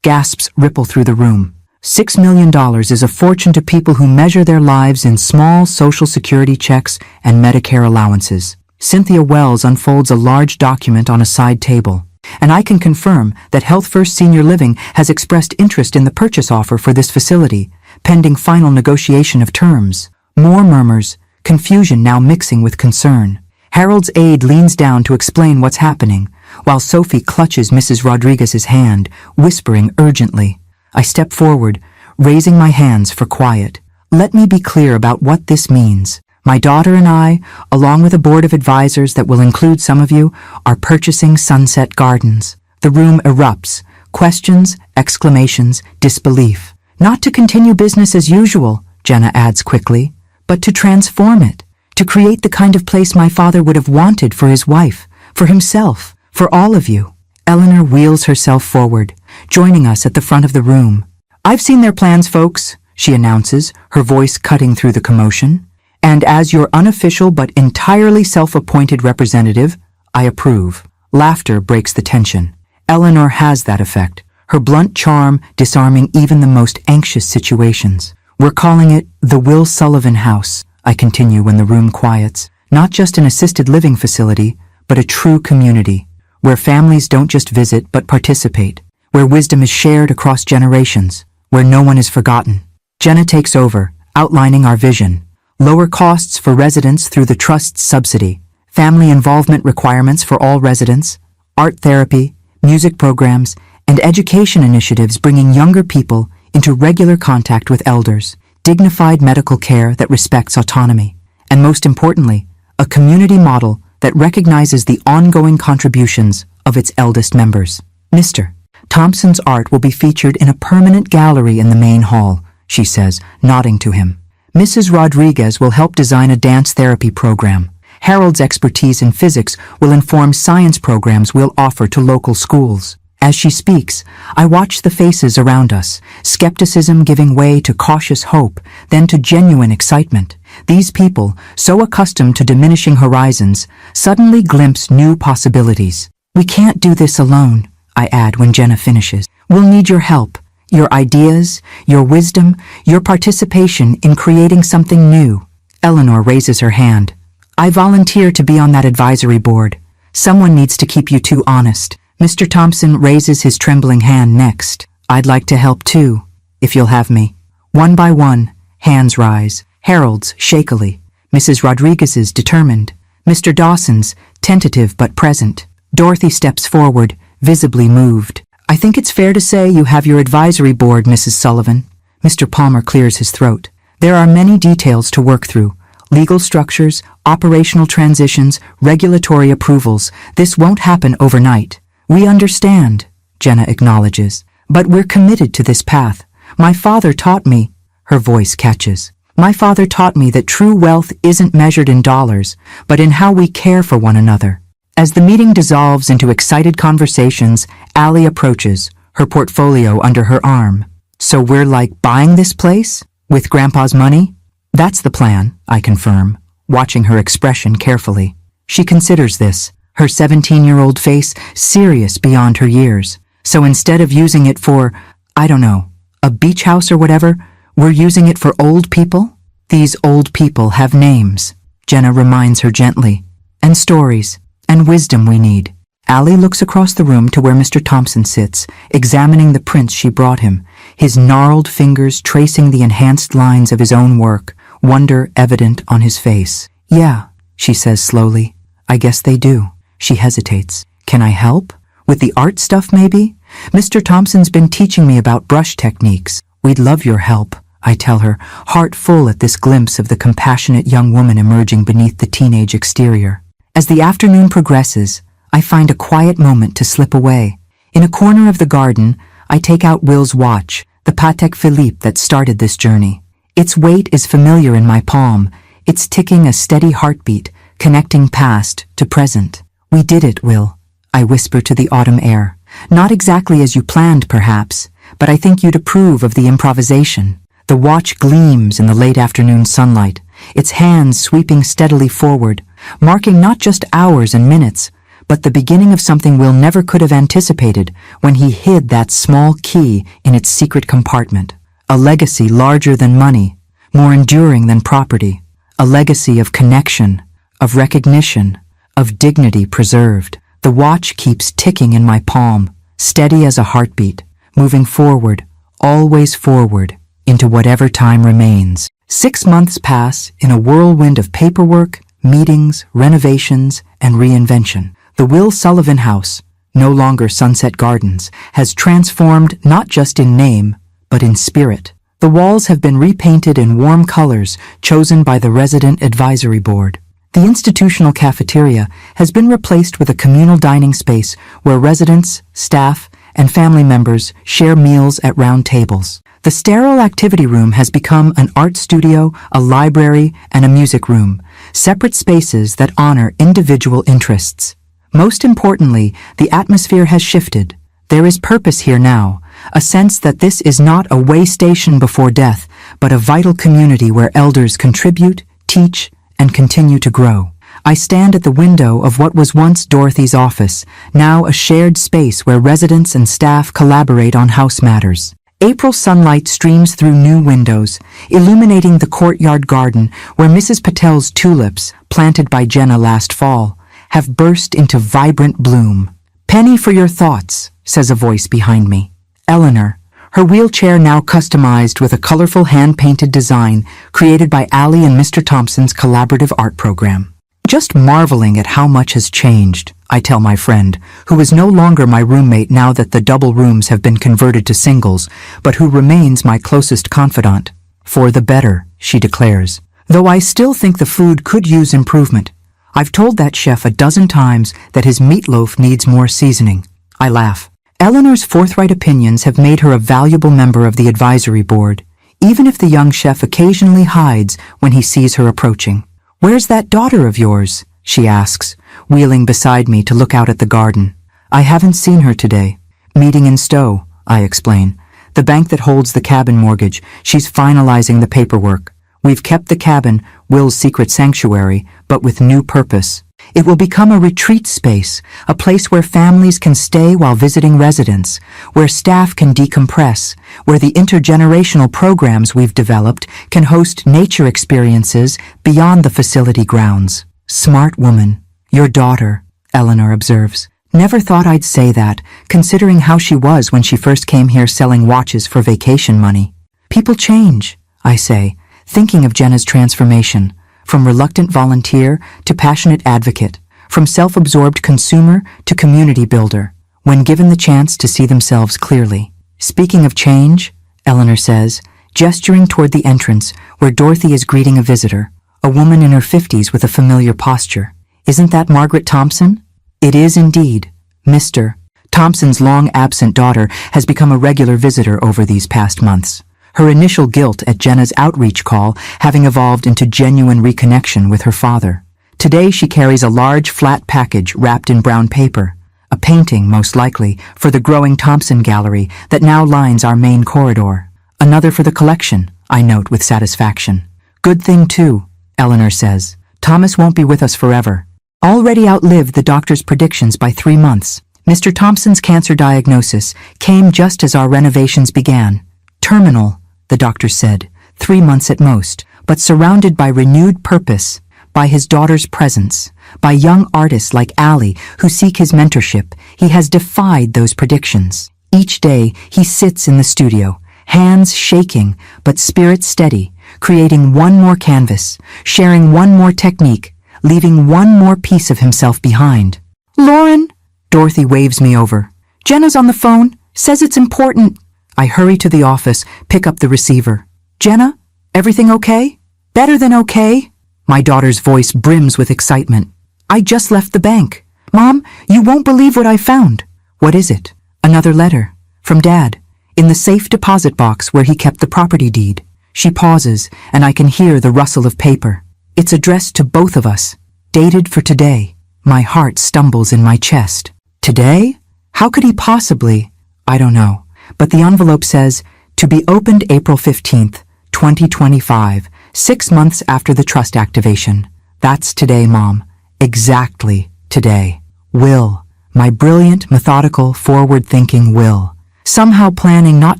Gasps ripple through the room. $6 million is a fortune to people who measure their lives in small Social Security checks and Medicare allowances. Cynthia Wells unfolds a large document on a side table, and I can confirm that Health First Senior Living has expressed interest in the purchase offer for this facility, pending final negotiation of terms. More murmurs, confusion now mixing with concern. Harold's aide leans down to explain what's happening, while Sophie clutches Mrs. Rodriguez's hand, whispering urgently. I step forward, raising my hands for quiet. Let me be clear about what this means. My daughter and I, along with a board of advisors that will include some of you, are purchasing Sunset Gardens. The room erupts. Questions, exclamations, disbelief. Not to continue business as usual, Jenna adds quickly, but to transform it, to create the kind of place my father would have wanted for his wife, for himself, for all of you. Eleanor wheels herself forward, joining us at the front of the room. I've seen their plans, folks, she announces, her voice cutting through the commotion. And as your unofficial but entirely self-appointed representative, I approve. Laughter breaks the tension. Eleanor has that effect, her blunt charm disarming even the most anxious situations. We're calling it the Will Sullivan House, I continue when the room quiets. Not just an assisted living facility, but a true community, where families don't just visit but participate, where wisdom is shared across generations, where no one is forgotten. Jenna takes over, outlining our vision. Lower costs for residents through the Trust's subsidy, family involvement requirements for all residents, art therapy, music programs, and education initiatives bringing younger people into regular contact with elders, dignified medical care that respects autonomy, and most importantly, a community model that recognizes the ongoing contributions of its eldest members. Mr. Thompson's art will be featured in a permanent gallery in the main hall, she says, nodding to him. Mrs. Rodriguez will help design a dance therapy program. Harold's expertise in physics will inform science programs we'll offer to local schools. As she speaks, I watch the faces around us, skepticism giving way to cautious hope, then to genuine excitement. These people, so accustomed to diminishing horizons, suddenly glimpse new possibilities. We can't do this alone, I add when Jenna finishes. We'll need your help. Your ideas, your wisdom, your participation in creating something new. Eleanor raises her hand. I volunteer to be on that advisory board. Someone needs to keep you two honest. Mr. Thompson raises his trembling hand next. I'd like to help too, if you'll have me. One by one, hands rise. Harold's, shakily. Mrs. Rodriguez's, determined. Mr. Dawson's, tentative but present. Dorothy steps forward, visibly moved. I think it's fair to say you have your advisory board, Mrs. Sullivan. Mr. Palmer clears his throat. There are many details to work through. Legal structures, operational transitions, regulatory approvals. This won't happen overnight. We understand, Jenna acknowledges. But we're committed to this path. My father taught me, her voice catches. My father taught me that true wealth isn't measured in dollars, but in how we care for one another. As the meeting dissolves into excited conversations, Allie approaches, her portfolio under her arm. So we're like buying this place? With Grandpa's money? That's the plan, I confirm, watching her expression carefully. She considers this, her 17-year-old face serious beyond her years. So instead of using it for, I don't know, a beach house or whatever, we're using it for old people? These old people have names, Jenna reminds her gently, and stories, and wisdom we need. Allie looks across the room to where Mr. Thompson sits, examining the prints she brought him, his gnarled fingers tracing the enhanced lines of his own work, wonder evident on his face. Yeah, she says slowly. I guess they do. She hesitates. Can I help? With the art stuff, maybe? Mr. Thompson's been teaching me about brush techniques. We'd love your help, I tell her, heart full at this glimpse of the compassionate young woman emerging beneath the teenage exterior. As the afternoon progresses, I find a quiet moment to slip away. In a corner of the garden, I take out Will's watch, the Patek Philippe that started this journey. Its weight is familiar in my palm, its ticking a steady heartbeat, connecting past to present. We did it, Will, I whisper to the autumn air. Not exactly as you planned, perhaps, but I think you'd approve of the improvisation. The watch gleams in the late afternoon sunlight, its hands sweeping steadily forward, marking not just hours and minutes, but the beginning of something Will never could have anticipated when he hid that small key in its secret compartment. A legacy larger than money, more enduring than property. A legacy of connection, of recognition, of dignity preserved. The watch keeps ticking in my palm, steady as a heartbeat, moving forward, always forward, into whatever time remains. 6 months pass in a whirlwind of paperwork, meetings, renovations, and reinvention. The Will Sullivan House, no longer Sunset Gardens, has transformed not just in name, but in spirit. The walls have been repainted in warm colors chosen by the resident advisory board. The institutional cafeteria has been replaced with a communal dining space where residents, staff, and family members share meals at round tables. The sterile activity room has become an art studio, a library, and a music room, separate spaces that honor individual interests. Most importantly, the atmosphere has shifted. There is purpose here now, a sense that this is not a way station before death, but a vital community where elders contribute, teach, and continue to grow. I stand at the window of what was once Dorothy's office, now a shared space where residents and staff collaborate on house matters. April sunlight streams through new windows, illuminating the courtyard garden where Mrs. Patel's tulips, planted by Jenna last fall, have burst into vibrant bloom. "Penny for your thoughts," says a voice behind me. Eleanor, her wheelchair now customized with a colorful hand-painted design created by Allie and Mr. Thompson's collaborative art program. Just marveling at how much has changed, I tell my friend, who is no longer my roommate now that the double rooms have been converted to singles, but who remains my closest confidant. For the better, she declares. Though I still think the food could use improvement. I've told that chef a dozen times that his meatloaf needs more seasoning. I laugh. Eleanor's forthright opinions have made her a valuable member of the advisory board, even if the young chef occasionally hides when he sees her approaching. "Where's that daughter of yours?" she asks, wheeling beside me to look out at the garden. "I haven't seen her today." "Meeting in Stowe," I explain. "The bank that holds the cabin mortgage. She's finalizing the paperwork. We've kept the cabin, Will's secret sanctuary, but with new purpose. It will become a retreat space, a place where families can stay while visiting residents, where staff can decompress, where the intergenerational programs we've developed can host nature experiences beyond the facility grounds." "Smart woman. Your daughter," Eleanor observes. "Never thought I'd say that, considering how she was when she first came here selling watches for vacation money." "People change," I say, thinking of Jenna's transformation. From reluctant volunteer to passionate advocate, from self-absorbed consumer to community builder, when given the chance to see themselves clearly. "Speaking of change," Eleanor says, gesturing toward the entrance where Dorothy is greeting a visitor, a woman in her 50s with a familiar posture. "Isn't that Margaret Thompson?" "It is indeed. Mr. Thompson's long-absent daughter has become a regular visitor over these past months. Her initial guilt at Jenna's outreach call having evolved into genuine reconnection with her father. Today she carries a large flat package wrapped in brown paper, a painting, most likely, for the growing Thompson Gallery that now lines our main corridor. Another for the collection, I note with satisfaction. "Good thing too," Eleanor says. "Thomas won't be with us forever." already outlived the doctor's predictions by 3 months. Mr. Thompson's cancer diagnosis came just as our renovations began. Terminal, the doctor said, 3 months at most, but surrounded by renewed purpose, by his daughter's presence, by young artists like Allie who seek his mentorship. He has defied those predictions. Each day he sits in the studio, hands shaking but spirit steady, creating one more canvas, sharing one more technique, leaving one more piece of himself behind. "Lauren!" Dorothy waves me over. "Jenna's on the phone, says it's important." I hurry to the office, pick up the receiver. "Jenna, everything okay?" "Better than okay." My daughter's voice brims with excitement. "I just left the bank. Mom, you won't believe what I found." "What is it?" "Another letter. From Dad. In the safe deposit box where he kept the property deed." She pauses, and I can hear the rustle of paper. It's addressed to both of us, dated for today. My heart stumbles in my chest. Today? How could he possibly? I don't know. But the envelope says, "To be opened April 15th, 2025, 6 months after the trust activation." That's today, Mom. Exactly today. Will. My brilliant, methodical, forward-thinking Will. Somehow planning not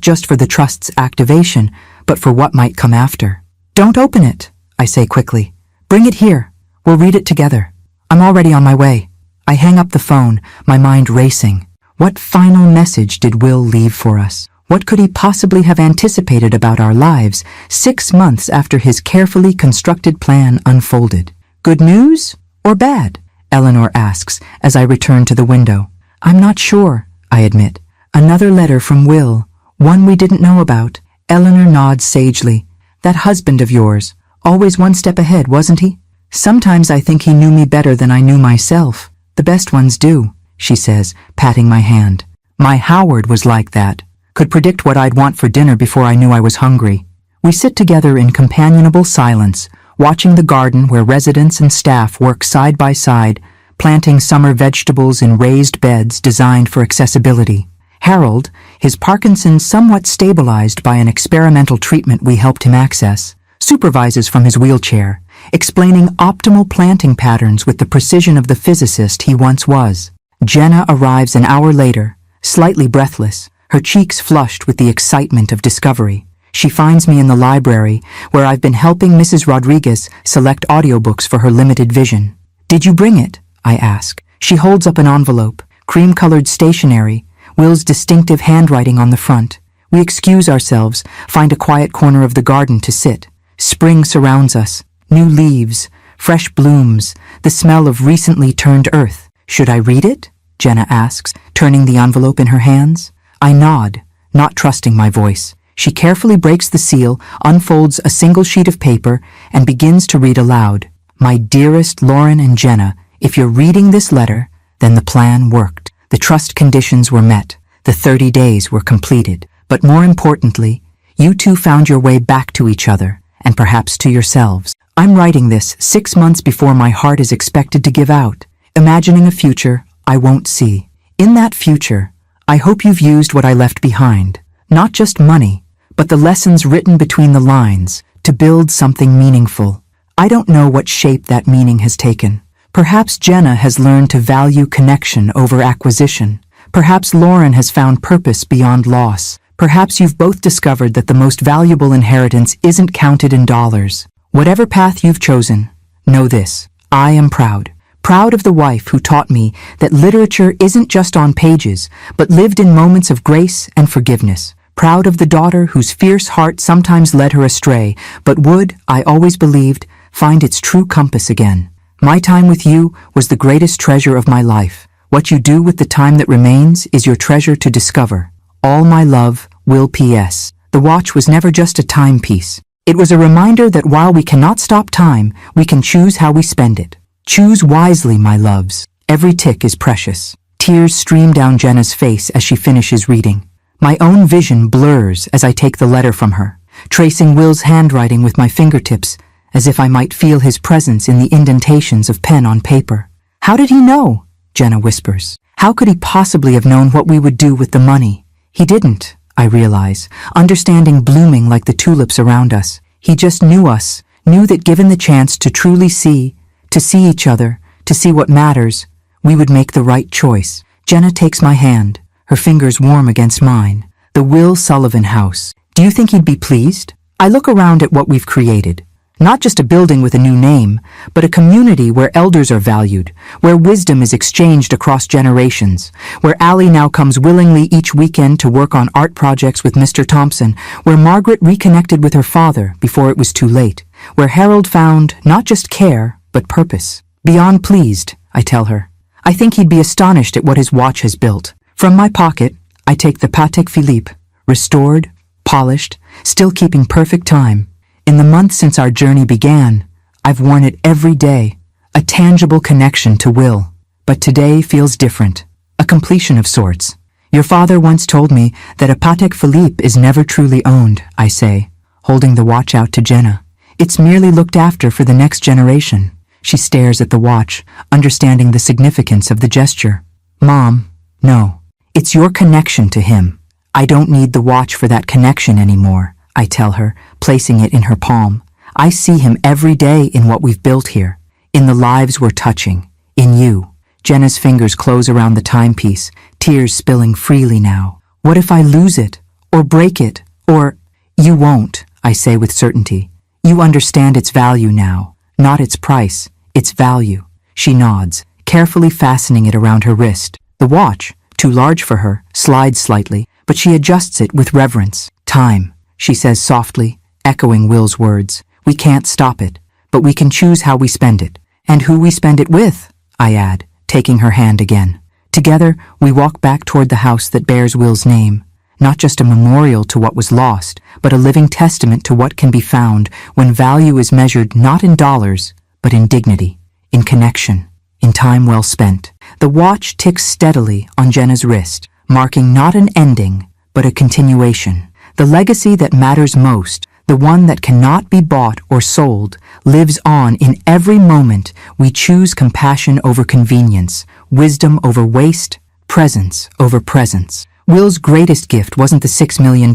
just for the trust's activation, but for what might come after. "Don't open it," I say quickly. "Bring it here. We'll read it together." I'm already on my way. I hang up the phone, my mind racing. What final message did Will leave for us? What could he possibly have anticipated about our lives 6 months after his carefully constructed plan unfolded? Good news or bad? Eleanor asks as I return to the window. I'm not sure, I admit. Another letter from Will, one we didn't know about. Eleanor nods sagely. That husband of yours, always one step ahead, wasn't he? Sometimes I think he knew me better than I knew myself. The best ones do, she says, patting my hand. My Howard was like that. Could predict what I'd want for dinner before I knew I was hungry. We sit together in companionable silence, watching the garden where residents and staff work side by side, planting summer vegetables in raised beds designed for accessibility. Harold, his Parkinson's somewhat stabilized by an experimental treatment we helped him access, supervises from his wheelchair, explaining optimal planting patterns with the precision of the physicist he once was. Jenna arrives an hour later, slightly breathless, her cheeks flushed with the excitement of discovery. She finds me in the library, where I've been helping Mrs. Rodriguez select audiobooks for her limited vision. Did you bring it? I ask. She holds up an envelope, cream-colored stationery, Will's distinctive handwriting on the front. We excuse ourselves, find a quiet corner of the garden to sit. Spring surrounds us. New leaves, fresh blooms, the smell of recently turned earth. Should I read it? Jenna asks, turning the envelope in her hands. I nod, not trusting my voice. She carefully breaks the seal, unfolds a single sheet of paper, and begins to read aloud. My dearest Lauren and Jenna, if you're reading this letter, then the plan worked. The trust conditions were met. The 30 days were completed. But more importantly, you two found your way back to each other, and perhaps to yourselves. I'm writing this 6 months before my heart is expected to give out, imagining a future I won't see. In that future, I hope you've used what I left behind, not just money, but the lessons written between the lines to build something meaningful. I don't know what shape that meaning has taken. Perhaps Jenna has learned to value connection over acquisition. Perhaps Lauren has found purpose beyond loss. Perhaps you've both discovered that the most valuable inheritance isn't counted in dollars. Whatever path you've chosen, know this. I am proud. Proud of the wife who taught me that literature isn't just on pages, but lived in moments of grace and forgiveness. Proud of the daughter whose fierce heart sometimes led her astray, but would, I always believed, find its true compass again. My time with you was the greatest treasure of my life. What you do with the time that remains is your treasure to discover. All my love, Will. P.S. The watch was never just a timepiece. It was a reminder that while we cannot stop time, we can choose how we spend it. Choose wisely, my loves. Every tick is precious. Tears stream down Jenna's face as she finishes reading. My own vision blurs as I take the letter from her, tracing Will's handwriting with my fingertips, as if I might feel his presence in the indentations of pen on paper. How did he know? Jenna whispers. How could he possibly have known what we would do with the money? He didn't, I realize, understanding blooming like the tulips around us. He just knew us, knew that given the chance to truly see, to see each other, to see what matters, we would make the right choice. Jenna takes my hand, her fingers warm against mine. The Will Sullivan House. Do you think he'd be pleased? I look around at what we've created. Not just a building with a new name, but a community where elders are valued, where wisdom is exchanged across generations, where Allie now comes willingly each weekend to work on art projects with Mr. Thompson, where Margaret reconnected with her father before it was too late, where Harold found not just care, but purpose. Beyond pleased, I tell her. I think he'd be astonished at what his watch has built. From my pocket, I take the Patek Philippe, restored, polished, still keeping perfect time. In the months since our journey began, I've worn it every day, a tangible connection to Will. But today feels different, a completion of sorts. Your father once told me that a Patek Philippe is never truly owned, I say, holding the watch out to Jenna. It's merely looked after for the next generation. She stares at the watch, understanding the significance of the gesture. Mom, no. It's your connection to him. I don't need the watch for that connection anymore, I tell her, placing it in her palm. I see him every day in what we've built here, in the lives we're touching, in you. Jenna's fingers close around the timepiece, tears spilling freely now. What if I lose it, or break it, or... You won't, I say with certainty. You understand its value now, not its price, its value. She nods, carefully fastening it around her wrist. The watch, too large for her, slides slightly, but she adjusts it with reverence. Time, she says softly, echoing Will's words. We can't stop it, but we can choose how we spend it. And who we spend it with, I add, taking her hand again. Together, we walk back toward the house that bears Will's name. Not just a memorial to what was lost, but a living testament to what can be found when value is measured not in dollars, but in dignity, in connection, in time well spent. The watch ticks steadily on Jenna's wrist, marking not an ending, but a continuation. The legacy that matters most, the one that cannot be bought or sold, lives on in every moment we choose compassion over convenience, wisdom over waste, presence over presence. Will's greatest gift wasn't the $6 million.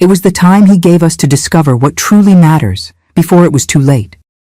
It was the time he gave us to discover what truly matters, before it was too late.